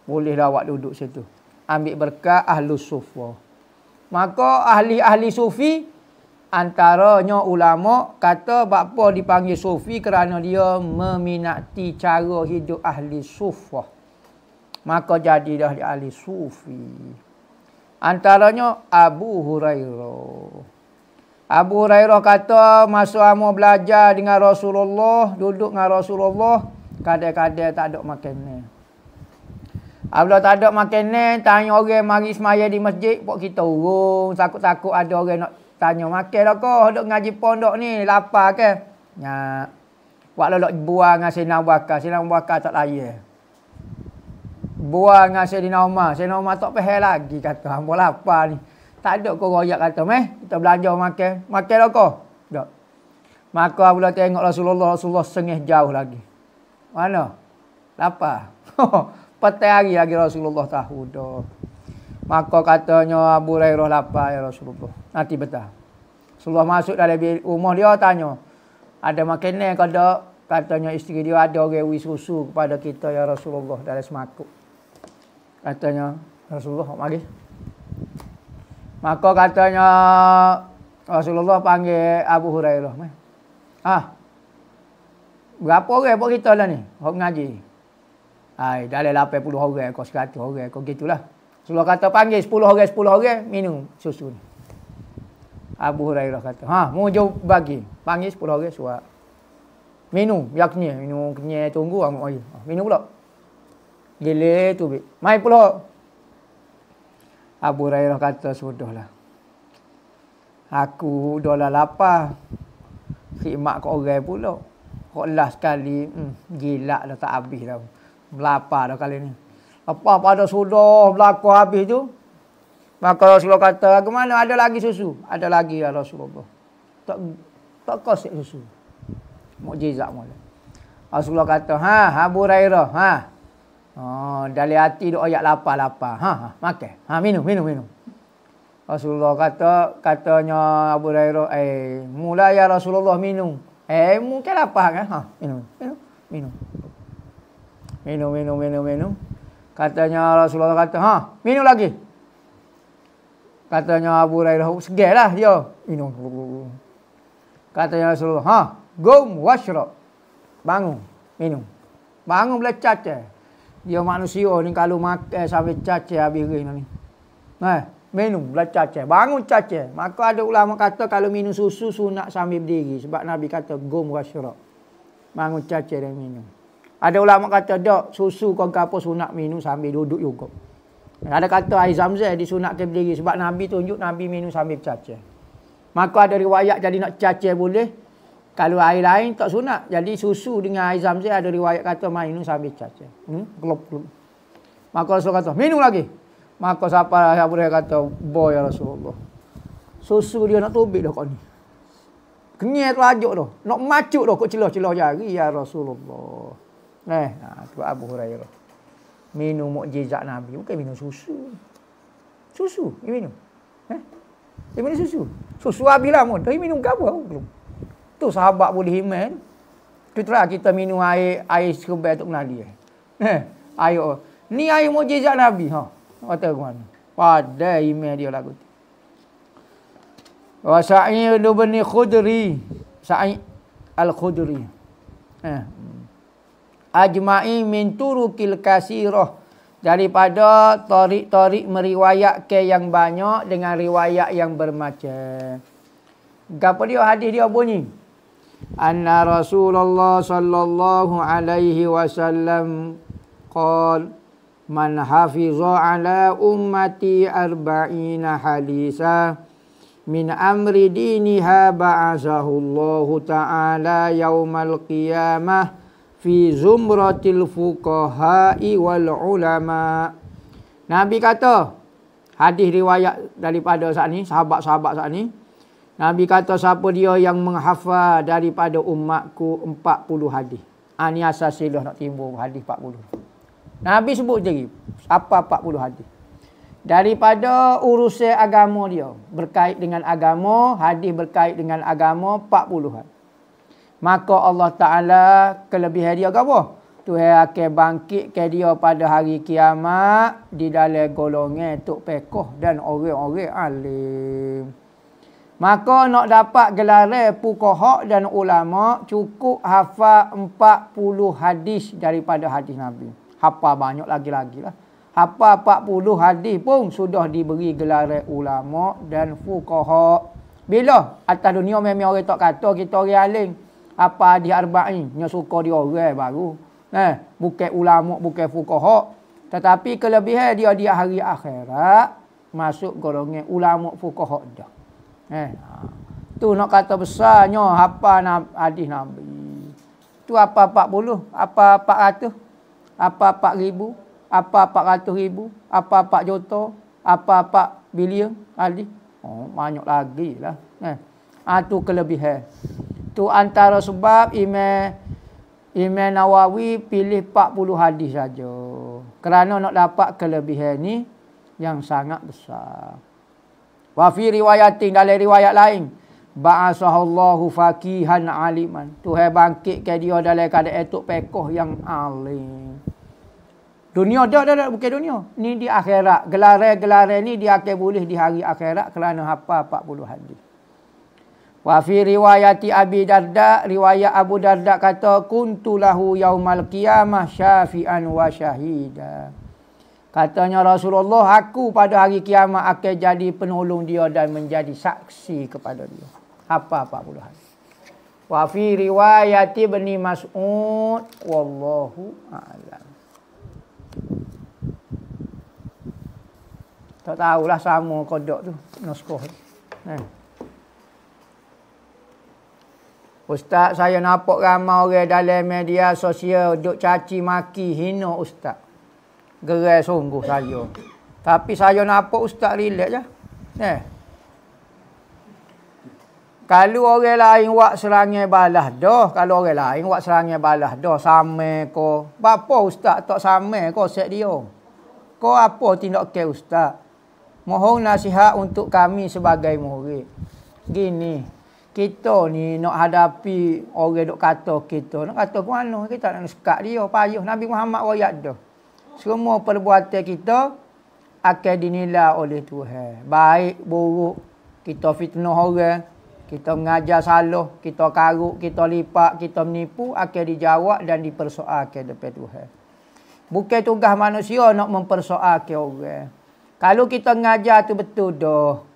Bolehlah awak duduk situ. Ambil berkat ahlu sufah. Maka ahli-ahli sufi, antaranya ulama kata bakpo dipanggil sufi kerana dia meminati cara hidup ahli sufah. Maka jadilah dia ahli sufi. Antaranya Abu Hurairah. Abu Hurairah kata masa amo belajar dengan Rasulullah, duduk dengan Rasulullah, kadang-kadang tak ada makanan. Apabila tak ada makanan, tanya orang mari semaya di masjid, pok kita urung, takut-takut ada orang nak tanya makan dah kau, duk ngaji pondok ni, lapar ke? Ya. Wak lolok buang dengan Sayyidina Abu Bakar tak layan. Buang dengan Sayyidina Umar tak payah lagi kata, hamba lapar ni. Tak ada kau royak kata, kita belanja makan. Makan dah kau? Tak. Maka apabila tengok Rasulullah sengih jauh lagi. Mana? Lapar. Petang hari lagi Rasulullah tahu dah. Maka katanya Abu Hurairah lapar ya Rasulullah. Nanti betah. Rasulullah masuk dalam rumah dia tanya, ada makanan ke tak? Katanya isteri dia ada orang wi susu kepada kita ya Rasulullah dalam semakuk. Katanya Rasulullah mari. Maka katanya Rasulullah panggil Abu Hurairah. Berapa orang pun kita lah ni? Hok ngaji. Dalam 80 orang, kau 100 orang, kau gitulah. Rasulullah kata panggil 10 orang minum susu ni. Abu Hurairah kata, mau jauh bagi. Panggil 10 orang suap. Minum, biar kenyal. Minum kenyal, tunggu amuk air. Minum pula. Gila tu, mai pula. Abu Hurairah kata, sudahlah. Aku dah lapar. Khidmat kat orang pula. Kok last sekali, gila dah tak habis dah. Lapar dah kali ni. Apa pada sudah berlaku habis tu. Maka Rasulullah kata, ke mana ada lagi susu? Ada lagi ya Rasulullah. Tak kosek susu. Mukjizat mula. Rasulullah kata, Abu Hurairah, dari hati duk ayat lapar. Makan. Minum. Rasulullah katanya Abu Hurairah, mula ya Rasulullah minum. Mungkin lapar kan? Minum. Katanya Rasulullah kata, minum lagi. Katanya Abu Hurairah, segelah dia. Minum. Katanya Rasulullah, gum washrab. Bangun, minum. Bangun boleh caca. Dia manusia ni kalau makan sampai caca habis ni. Minum boleh caca. Bangun caca. Maka ada ulama kata kalau minum susu sunat sambil berdiri. Sebab Nabi kata gum washrab. Bangun caca dan minum. Ada ulama kata tak, susu kau apa sunat minum sambil duduk juga. Ada kata air Zamzam disunatkan berdiri sebab Nabi tunjuk Nabi minum sambil bercaca. Maka ada riwayat jadi nak caca boleh. Kalau air lain tak sunat. Jadi susu dengan air Zamzam ada riwayat kata minum sambil caca. Kelop. Maka Rasulullah kata, minum lagi. Maka siapa Abu Hurairah kata, boy ya Rasulullah. Susu dia nak tubik dah kau ni. Kenyai tu ajuk dah. Nak macuk dah kau celah-celah jari ya Rasulullah. Tu Abu Hurairah. Minum mukjizat Nabi. Bukan minum susu. Susu dia minum. Dia minum susu. Susu habis lama. Dia minum ke apa? Belum. Tu sahabat boleh iman. Tu terang kita minum air sekerbel untuk menali. Air. Ni air mukjizat Nabi. Kata ke mana? Pada iman dia lagu tu. Wa Sa'id bin Khudri. Sa'id al-Khudri. Ajma'i min turukil kasirah. Daripada tarik-tarik meriwayatkan yang banyak dengan riwayat yang bermacam. Apa dia hadis dia bunyi? Anna Rasulullah sallallahu alaihi wasallam qala man hafiza ala ummati arba'ina hadisa min amri diniha ba'asahu Allah ta'ala yaumal qiyamah fi zumratil fuqaha'i wal ulama. Nabi kata, hadis riwayat daripada saat ni, sahabat-sahabat saat ni. Nabi kata siapa dia yang menghafal daripada umatku 40 hadis. Ni asas silah nak timbul hadis 40. Nabi sebut je apa 40 hadis. Daripada urusan agama dia, berkait dengan agama, hadis berkait dengan agama 40 hadis. Maka Allah Ta'ala kelebihan dia ke apa? Tuhan akan bangkitkan dia pada hari kiamat di dalam golongan tok pekoh dan orang-orang alim. Maka nak dapat gelaran fuqaha dan ulama cukup hafal 40 hadis daripada hadis Nabi. Hafal banyak lagi-lagi lah. Hafal 40 hadis pun sudah diberi gelaran ulama dan fuqaha. Bila? Atas dunia memang orang tak kata kita orang alim. Apa hadis arba'in? Yang suka dia orang baru. Bukan ulama, bukan fuqaha. Tetapi kelebihan dia di hari akhirat masuk golongan ulama fuqaha dah. Tu nak kata besarnya apa hadis Nabi. Tu apa 40, apa 400, apa 4,000, apa 400,000, apa 4 juta, apa 4 bilion hadis. Banyak lagi lah. Tu kelebihan. Tu antara sebab Imam Nawawi pilih 40 hadis saja. Kerana nak dapat kelebihan ni yang sangat besar. Wa fi riwayatin, dalam riwayat lain, ba'asahallahu faqihan aliman. Tuhan bangkitkan dia dalam keadaan tok pekoh yang alim. Dunia dah bukan dunia. Ni di akhirat. Gelaran-gelaran ni dia akan boleh di hari akhirat kerana hafal 40 hadis. Wa fi riwayati Abi Darda, riwayat Abu Darda kata kuntu lahu yaumal qiyamah syafi'an wa syahida. Katanya Rasulullah, aku pada hari kiamat akan jadi penolong dia dan menjadi saksi kepada dia. Apa 40 hadis. Wa fi riwayati Ibni Mas'ud wallahu a'lam. Tak tahulah sama kodok tu naskah. Ustaz, saya nampak ramai orang dalam media sosial duk caci maki hina ustaz. Gerai sungguh saya. Tapi saya nampak ustaz relax je. Kalau orang lain buat serangan balas dah, kalau orang lain buat serangan balas dah, sama ko. Bapa ustaz tak sama ko set dia. Ko apa tindakan ustaz? Mohon nasihat untuk kami sebagai murid. Gini, kita ni nak hadapi orang duk kata kita, nak kata ke mana? Kita nak sekat dia, payah. Nabi Muhammad royak dah. Semua perbuatan kita akan dinilai oleh Tuhan. Baik, buruk, kita fitnah orang, kita mengajar salah, kita karuk, kita lipat, kita menipu, akan dijawab dan dipersoalkan depan Tuhan. Bukan tugas manusia nak mempersoalkan orang. Kalau kita mengajar tu betul dah.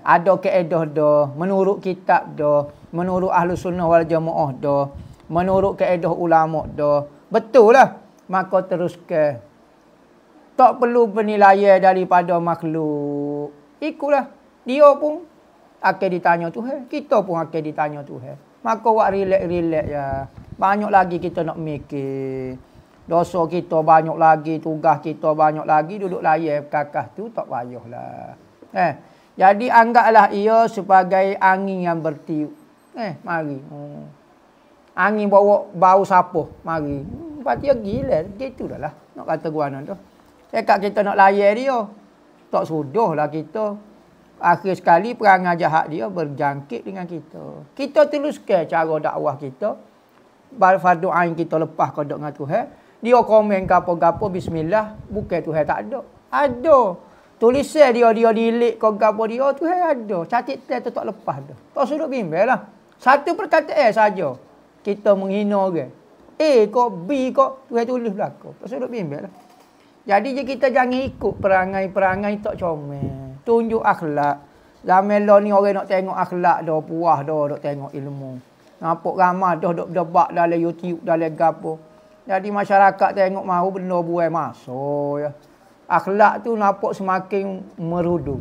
Ada kaedah dah, menurut kitab dah, menurut ahlu sunnah wal jamaah dah, menurut kaedah ulama dah. Betul lah. Maka teruskan. Tak perlu penilaian daripada makhluk. Ikutlah. Dia pun akan ditanya Tuhan. Kita pun akan ditanya Tuhan. Maka buat relax-relax ya. Banyak lagi kita nak mikir. Dosa kita banyak lagi. Tugas kita banyak lagi. Duduk layan kakak tu tak payahlah. Jadi anggaplah ia sebagai angin yang bertiup. Mari. Angin bawa bau sapuh. Mari. Lepas dia gila. Gitu dah lah. Nak kata guana tu. Cakap kita nak layan dia. Tak sudahlah kita. Akhir sekali perangai jahat dia berjangkit dengan kita. Kita teruskan cara dakwah kita. Fardu ain kita lepas kodok dengan Tuhan. Dia komen gapo-gapo bismillah. Bukan Tuhan tak ada. Ada. Tulisan dia delete kau gapo dia Tuhan ada. Catat tu tak lepas dah. Tak suruh bimbang lah. Satu perkataan saja. Kita menghina orang. A kau B kau Tuhan tulis belakang. Tak suruh bimbang lah. Jadi je kita jangan ikut perangai-perangai tak comel. Tunjuk akhlak. Zaman lah ni orang nak tengok akhlak dah, puas dah nak tengok ilmu. Nampak ramai dah duk debat dalam YouTube, dalam gapo. Jadi masyarakat tengok mahu benda buai masuk ya. Akhlak tu nampak semakin merudum.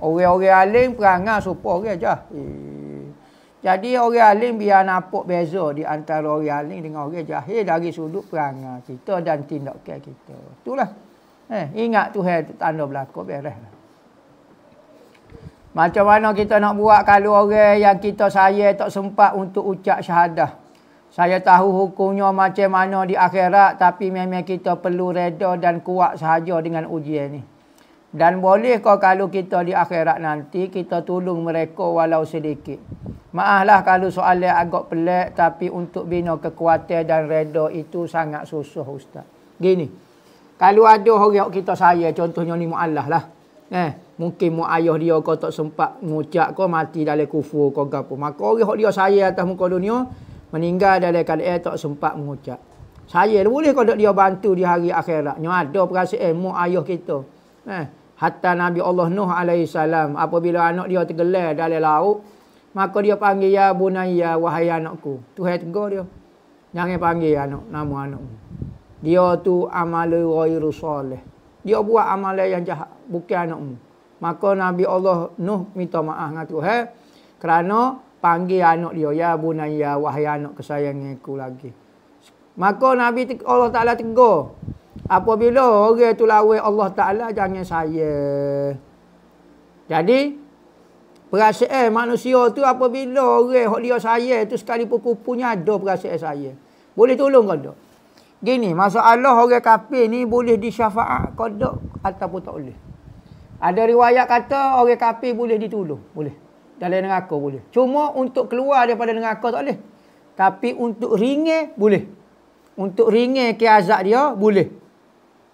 Orang-orang alim perangai supaya orang jahil. Jadi orang alim biar nampak beza di antara orang alim dengan orang jahil dari sudut perangai kita dan tindakan kita. Itulah. Ingat Tuhan tanda berlaku bereslah. Macam mana kita nak buat kalau orang yang kita sayang tak sempat untuk ucap syahadah. Saya tahu hukumnya macam mana di akhirat, tapi memang kita perlu reda dan kuat sahaja dengan ujian ni. Dan boleh kalau kita di akhirat nanti, kita tolong mereka walau sedikit. Maaflah kalau soalan agak pelik, tapi untuk bina kekuatan dan reda itu sangat susah ustaz. Gini, kalau ada orang kita sayang, contohnya ni mu'allah lah. Mungkin mu ayah dia kau tak sempat mengucap kau mati dalam kufur kau gapo. Maka orang dia sayang atas muka dunia, meninggal dalam keadaan tak sempat mengucap. Saya boleh kau dia bantu di hari akhiratnya. Ada perasaan mu ayah kita. Hatta Nabi Allah Nuh AS, apabila anak dia tergelar dalam laut, maka dia panggil ya bunayya, wahai anakku. Tuhan tegur dia. Jangan panggil anak, nama anakmu. Dia tu amalu ghairu soleh. Dia buat amalan yang jahat, bukan anakmu. Maka Nabi Allah Nuh minta maaf dengan Tuhan kerana panggil anak dia ya bunayya, wahai anak kesayanganku lagi. Maka Nabi Allah Taala tegur, apabila orang tu lawan Allah Taala jangan sayang. Jadi perasaan manusia tu apabila orang hak dia sayang tu sekalipun kupunya ada perasaan sayang. Boleh tolong kau tak? Gini, masalah orang kafir ni boleh disyafaat kau tak ataupun tak boleh. Ada riwayat kata orang kafir boleh ditolong, boleh. Dalam neraka boleh. Cuma untuk keluar daripada neraka tak boleh. Tapi untuk ringan boleh. Untuk ringan ke azab dia boleh.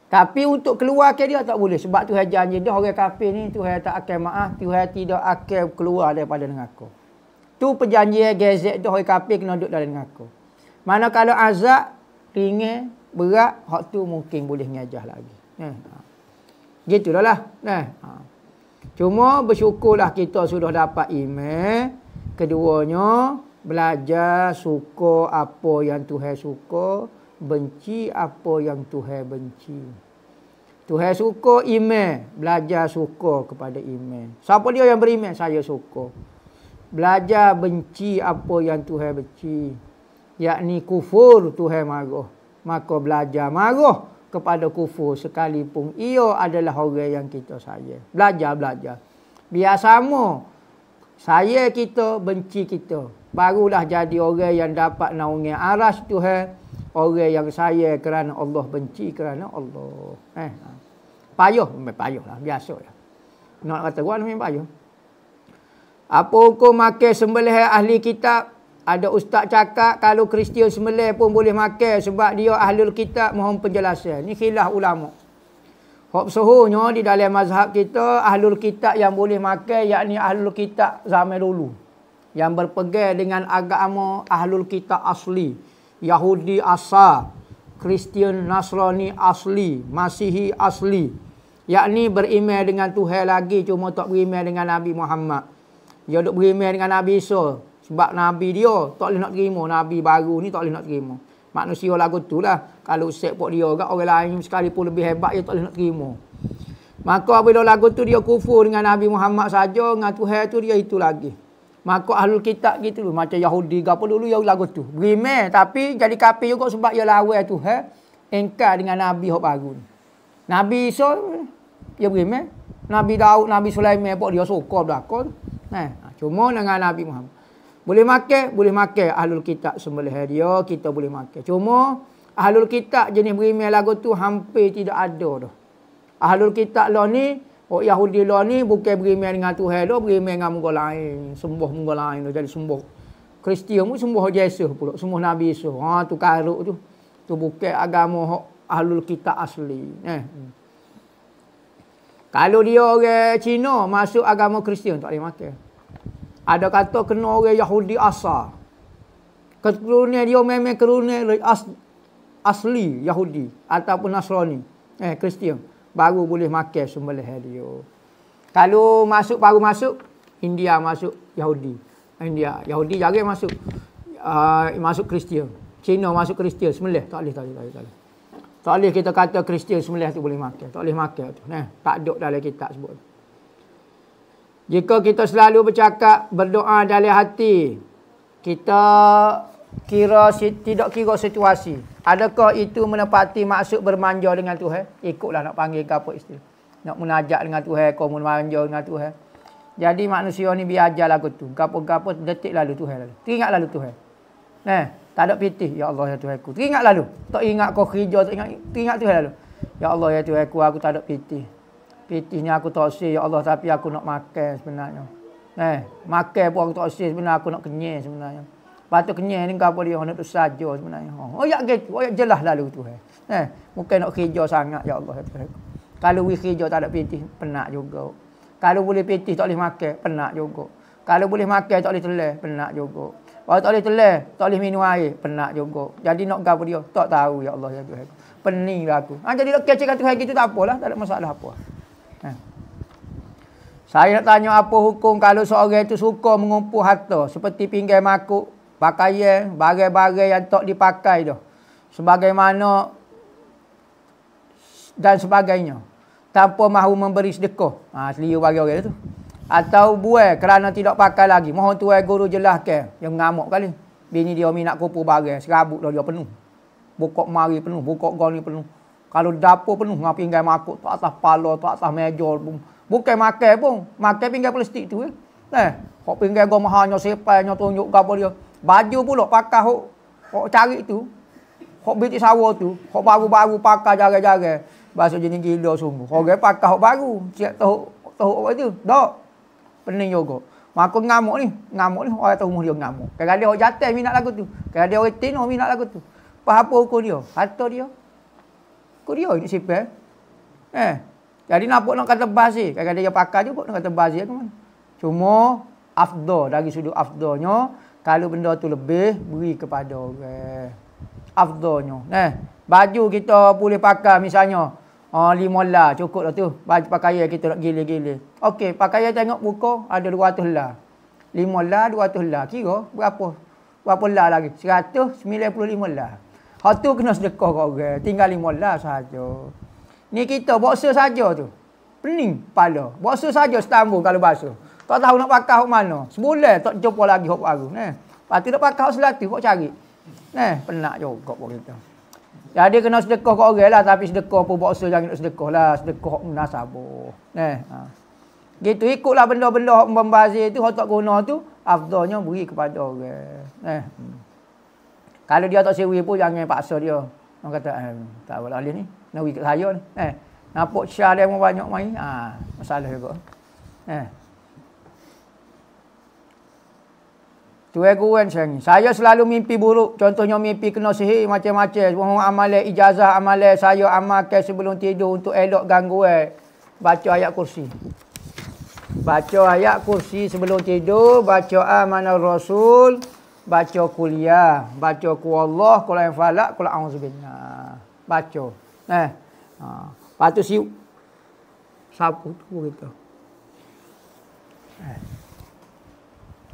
Tapi untuk keluar ke dia tak boleh. Sebab Tuhan janji dah orang kafir ni Tuhan tak akan maaf, Tuhan tidak akan keluar daripada neraka. Tu perjanjian gezek dah orang kafir kena duduk dalam neraka. Mana kalau azab ringan, berat, hak tu mungkin boleh ngajah lagi. Gitu dah lah. Cuma bersyukurlah kita sudah dapat iman. Keduanya, belajar suka apa yang Tuhan suka, benci apa yang Tuhan benci. Tuhan suka iman, belajar suka kepada iman. Siapa dia yang beriman? Saya suka. Belajar benci apa yang Tuhan benci. Yakni kufur Tuhan marah. Maka belajar marah kepada kufur sekalipun ia adalah orang yang kita sayang. Belajar. Biar sama. Saya kita, benci kita. Barulah jadi orang yang dapat naungi aras Tuhan. Orang yang sayang kerana Allah, benci kerana Allah. Payah lah. Biasa lah. Nak kata gua memang payah. Apa hukum makan sembelih ahli kitab? Ada ustaz cakap kalau Kristian sembelih pun boleh makan sebab dia ahlul kitab, mohon penjelasan. Ni khilaf ulama. Hak sehunya di dalam mazhab kita, ahlul kitab yang boleh makan yakni ahlul kitab zaman dulu. Yang berpegang dengan agama ahlul kitab asli. Yahudi asal, Kristian Nasrani asli, Masihi asli. Yakni beriman dengan Tuhan lagi, cuma tak beriman dengan Nabi Muhammad. Dia duk beriman dengan Nabi Isa. Sebab Nabi dia tak boleh nak terima. Nabi baru ni tak boleh nak terima. Manusia lagu tu lah. Kalau sepok dia ke orang lain sekalipun lebih hebat, dia tak boleh nak terima. Maka apabila lagu tu dia kufur dengan Nabi Muhammad saja, dengan Tuhan tu dia itu lagi. Maka ahlul kitab gitu dulu. Macam Yahudi ke apa dulu yang lagu tu. Beriman tapi jadi kafir juga sebab dia lawan Tuhan. Engkar dengan Nabi yang baru ni. Nabi Isa dia beriman. Nabi Daud, Nabi Sulaiman pun dia suka belakang. Cuma dengan Nabi Muhammad. Boleh makan ahlul kitab sembelih dia, kita boleh makan. Cuma ahlul kitab jenis beriman lagu tu hampir tidak ada dah. Ahlul kitab lah ni, orang Yahudi lah ni bukan beriman dengan Tuhan dah, beriman dengan mungu lain, sembah mungu lain dah, jadi sembah. Kristian pun sembah Yesus pula, sembah Nabi Isa. Tu karuk tu. Tu bukan agama ahlul kitab asli. Kalau dia orang Cina masuk agama Kristian tak boleh makan. Ada kata kena orang Yahudi asal. Keturunan dia memang keturunan asli Yahudi ataupun Nasrani. Kristian. Baru boleh makan sembelih dia. Kalau baru masuk, India masuk Yahudi. Yahudi jarang masuk. Masuk Kristian. Cina masuk Kristian. Sembelih. Tak boleh. Tak boleh kita kata Kristian sembelih tu boleh makan. Tak boleh makan tu. Tak ada dalam kitab sebut. Jika kita selalu bercakap, berdoa dalam hati, kita tidak kira situasi. Adakah itu menepati maksud bermanja dengan Tuhan? Ikutlah nak panggil ke apa istilah. Nak munajat dengan Tuhan, kau manja dengan Tuhan. Jadi manusia ni biar ajar lagu tu. Gapo-gapo detik lalu Tuhan lalu. Teringat lalu Tuhan. Tak ada pitih. Ya Allah ya Tuhanku. Teringat lalu. Tak ingat kau kerja, teringat Tuhan lalu. Ya Allah ya Tuhanku, aku tak ada pitih. Pitihnya aku tak usir ya Allah, tapi aku nak makan sebenarnya. Makan pun aku tak usir sebenarnya, aku nak kenyang sebenarnya. Patut kenyang ni apa dia nak tu saja sebenarnya. Ya gitu, ya jelas lalu Tuhan. Mungkin nak kerja sangat ya Allah ya Tuhan. Kalau kerja tak ada pitih, penat juga. Kalau boleh pitih tak boleh makan, penat juga. Kalau boleh makan tak boleh telan, penat juga. Kalau tak boleh telan, tak boleh minum air, penat juga. Jadi nak gapo dia? Tak tahu ya Allah ya Tuhan. Peninglah aku. Jadi nak kecekkan Tuhan gitu tak apalah, tak ada masalah apa. Saya nak tanya apa hukum kalau seorang itu suka mengumpul harta seperti pinggan makuk, pakaian, barang-barang yang tak dipakai dah. Sebagaimana dan sebagainya. Tanpa mahu memberi sedekah. Seliu bagi orang itu. Atau buai kerana tidak pakai lagi. Mohon tuan guru jelaskan. Yang mengamuk kali. Bini dia minat kumpul barang. Serabut dah dia penuh. Bukok mari penuh. Bukok goni penuh. Kalau dapur penuh dengan pinggan makuk. Tak atas pala, tak atas meja pun. Bukan makan pun. Makan pinggan plastik tu. Kok pinggan gom hanya sepainya tunjuk ke apa dia. Baju pula pakai kok cari tu. Kok bitik sawah tu. Kok baru-baru pakai jaga-jaga. Bahasa jenis gila sungguh. Orang pakai kok baru. Siap tahu apa tu. Tak. Pening juga. Maka ngamuk ni. Orang tahu umur dia ngamuk. Kadang-kadang orang jatuh minat lagu tu. Kadang-kadang orang tino minat lagu tu. Apa hukum dia? Harta dia. Hukum dia ni sipel. Jadi nak kata bazir. Kadang-kadang dia pakai juga nak kata bazir. Cuma afdal. Dari sudut afdalnya. Kalau benda tu lebih, beri kepada orang. Afdalnya. Baju kita boleh pakai misalnya. 5 lah. Cukup lah tu. Baju pakaian kita nak gila-gila. Okey. Pakaian tengok buka. Ada 200 lah. 5 lah, 200 lah. Kira berapa? Berapa lah lagi? 195 lah. Hak tu kena sedekah kat orang. Tinggal 5 lah sahaja. Ni kita boxer saja tu. Pening kepala. Boxer saja setambung kalau basuh. Tak tahu nak pakai hok mana. Sebulan tak jumpa lagi hok baru. Lepas tu nak pakai hok selatu hok cari. Penat juga buat kita. Jadi kena sedekah kat orang lah, tapi sedekah pun buat usaha jangan nak sedekah lah. Sedekah hok munasabah. Gitu ikutlah benda-benda hok membazir tu, hok tak guna tu, afdalnya beri kepada orang. Kalau dia tak sewi pun jangan paksa dia. Orang kata tak apa lah ni. Nak beri kat saya ni. Nampak syah dia pun banyak main. Masalah juga. Tuan kurang saya ni. Saya selalu mimpi buruk. Contohnya mimpi kena sihir macam-macam. Semua amalan ijazah, amalan saya amalkan sebelum tidur untuk elok gangguan. Baca ayat kursi. Baca ayat kursi sebelum tidur. Baca amanah Rasul. Baca kuliah. Baca kuallah, kuliah falak, kuliah a'udzubillah. Baca. Lepas tu siup. Sapu tu kita.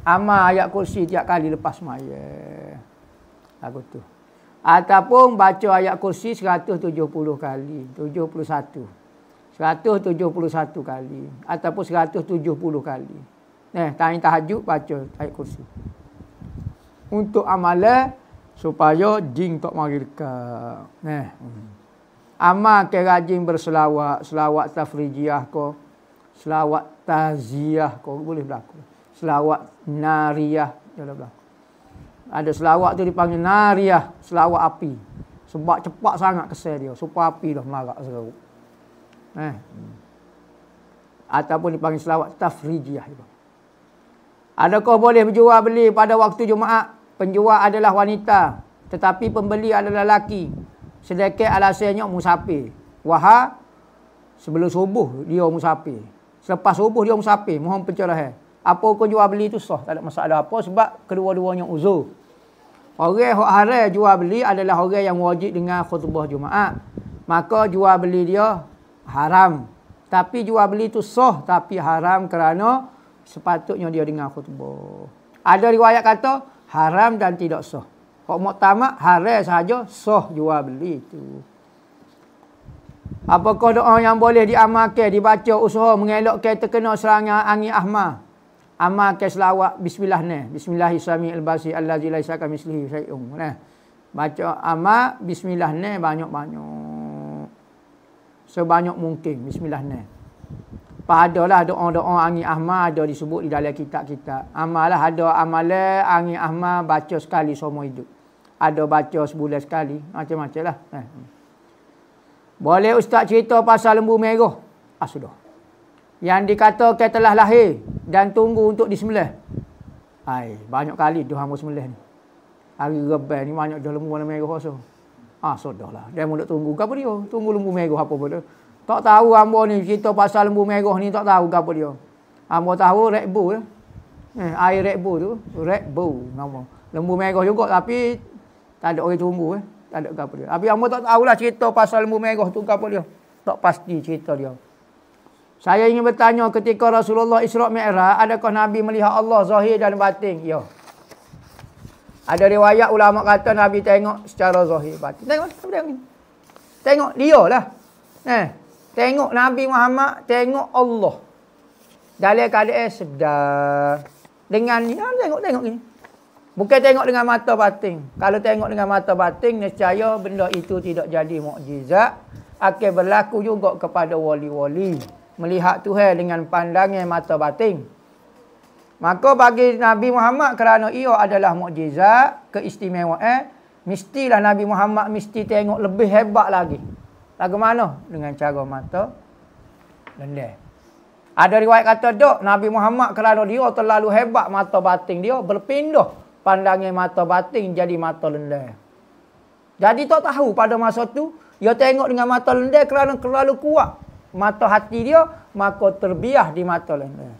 Amal ayat kursi tiap kali lepas sembahyang. Lagu tu. Ataupun baca ayat kursi 170 kali. 71. 171 kali. Ataupun 170 kali. Tanya tahajud baca ayat kursi. Untuk amalan supaya jin tak mari dekat. Amal ke rajin berselawat. Selawat tafrijiyah ko. Selawat taziyah ko. Boleh berlaku. Selawat nariyah. Ada selawat tu dipanggil nariyah. Selawat api. Sebab cepat sangat kesal dia. Supaya api dah melarak seru. Ataupun dipanggil selawat tafrijiyah. Adakah boleh berjual beli pada waktu Jumaat? Penjual adalah wanita. Tetapi pembeli adalah lelaki. Sedekat alasannya musafir. Sebelum subuh dia musafir. Selepas subuh dia musafir. Mohon pencerahan. Apa hukum jual beli itu sah? Tak ada masalah apa sebab kedua-duanya uzur. Orang yang haram jual beli adalah orang yang wajib dengan khutbah Jumaat. Maka jual beli dia haram. Tapi jual beli itu sah tapi haram kerana sepatutnya dia dengar khutbah. Ada riwayat kata haram dan tidak sah. Kok muktamad haram saja, sah jual beli itu. Apakah doa yang boleh diamalkan, dibaca usaha mengelakkan terkena serangan angin ahmar? Amalkan selawat bismillah ni. Bismillahirrahmanirrahim al-basi allazi laisa kamitslihi syai'un. Baca amal bismillah ni banyak-banyak. Sebanyak mungkin bismillah ni. Padalah doa-doa angin ahmar ada disebut di dalam kitab-kitab. Amalah ada amalan angin ahmar baca sekali seumur hidup. Ada baca sebulan sekali. Macam-macam lah. Boleh ustaz cerita pasal lembu merah? Sudah. Yang dikatakan telah lahir dan tunggu untuk disembelih. Banyak kali dah hamba sembelih ni. Hari Rabai ni banyak dah lembu warna merah so. Sudahlah. Dia mula tunggu ke apa dia? Tunggu lembu merah apa pun. Tak tahu hamba ni cerita pasal lembu merah ni tak tahu ke apa dia. Hamba tahu Red Bull. Air Red Bull tu, Red Bull nama. Lembu merah juga tapi tak ada orang tunggu tak ada ke apa dia. Tapi hamba tak tahulah cerita pasal lembu merah tu ke apa dia. Tak pasti cerita dia. Saya ingin bertanya ketika Rasulullah Isra' Mi'raj, adakah Nabi melihat Allah zahir dan batin? Ya. Ada riwayat ulama kata Nabi tengok secara zahir batin. Tengok dia lah. Tengok Nabi Muhammad, tengok Allah. Dalam keadaan sedar. Dengan ni, tengok gini. Bukan tengok dengan mata batin. Kalau tengok dengan mata batin, nescaya benda itu tidak jadi mukjizat. Akan berlaku juga kepada wali-wali. Melihat Tuhan dengan pandangan mata batin. Maka bagi Nabi Muhammad kerana ia adalah mukjizat, keistimewaan, mestilah Nabi Muhammad mesti tengok lebih hebat lagi. Lagu mana? Dengan cara mata lendeh. Ada riwayat kata dok Nabi Muhammad kerana dia terlalu hebat mata batin dia berpindah pandangan mata batin jadi mata lendeh. Jadi tak tahu pada masa tu dia tengok dengan mata lendeh kerana terlalu kuat mata hati dia, maka terbiah di mata lendeh.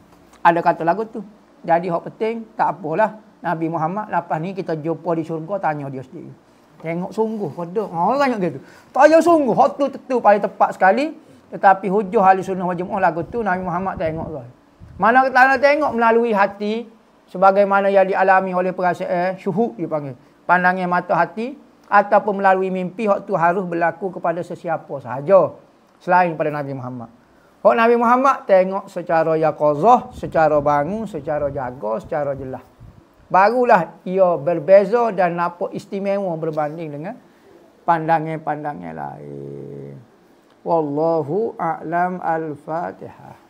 Ada kata lagu tu. Jadi hak penting tak apalah Nabi Muhammad lepas ni kita jumpa di syurga tanya dia sendiri. Tengok sungguh pada. Orang tanya gitu. Tanya sungguh hak tu tentu paling tepat sekali. Tetapi hujah ahli sunnah wal jamaah lagu tu Nabi Muhammad tengok kan. Mana kita tengok melalui hati sebagaimana yang dialami oleh perasaan syuhud dipanggil. Pandangan mata hati ataupun melalui mimpi hak tu harus berlaku kepada sesiapa sahaja selain pada Nabi Muhammad. Hak Nabi Muhammad tengok secara yaqazah, secara bangun, secara jaga, secara jelas. Barulah ia berbeza dan nampak istimewa berbanding dengan pandangan-pandangan lain. Wallahu a'lam. Al-Fatihah.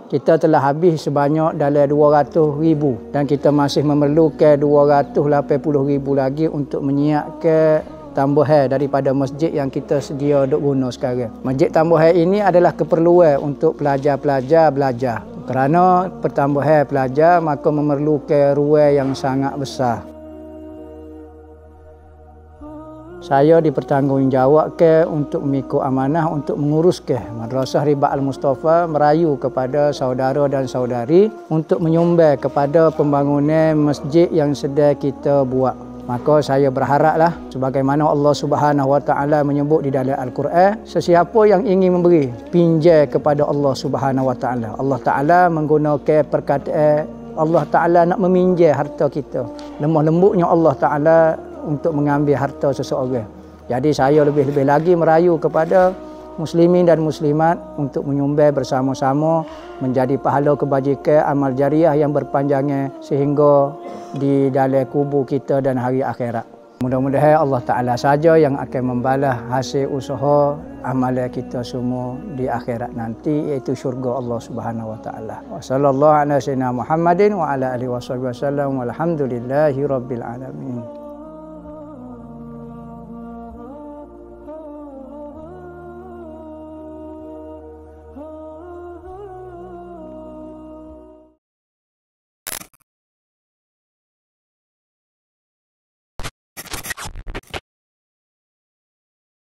Kita telah habis sebanyak dalam 200,000 dan kita masih memerlukan 280,000 lagi untuk menyiapkan tambahan daripada masjid yang kita sedia duk guna sekarang. Masjid tambahan ini adalah keperluan untuk pelajar-pelajar belajar. Kerana pertambahan pelajar maka memerlukan ruang yang sangat besar. Saya dipertanggungjawabkan untuk mengikut amanah untuk menguruskan Madrasah Ribat Al-Mustafa merayu kepada saudara dan saudari untuk menyumbang kepada pembangunan masjid yang sedang kita buat. Maka saya berharaplah sebagaimana Allah Subhanahu Wa Taala menyebut di dalam Al-Quran, sesiapa yang ingin memberi pinjam kepada Allah Subhanahu Wa Taala. Allah Taala menggunakan perkataan Allah Taala nak meminjam harta kita. Lemah lembutnya Allah Taala untuk mengambil harta seseorang. Jadi saya lebih-lebih lagi merayu kepada muslimin dan muslimat untuk menyumbang bersama-sama menjadi pahala kebajikan amal jariah yang berpanjangnya sehingga di dalam kubur kita dan hari akhirat. Mudah-mudahan Allah Ta'ala saja yang akan membalas hasil usaha amalan kita semua di akhirat nanti, iaitu syurga Allah Subhanahu Wa Ta'ala. Wa sallallahu ala sayyidina Muhammadin wa ala alihi wasallam walhamdulillahi rabbil alamin.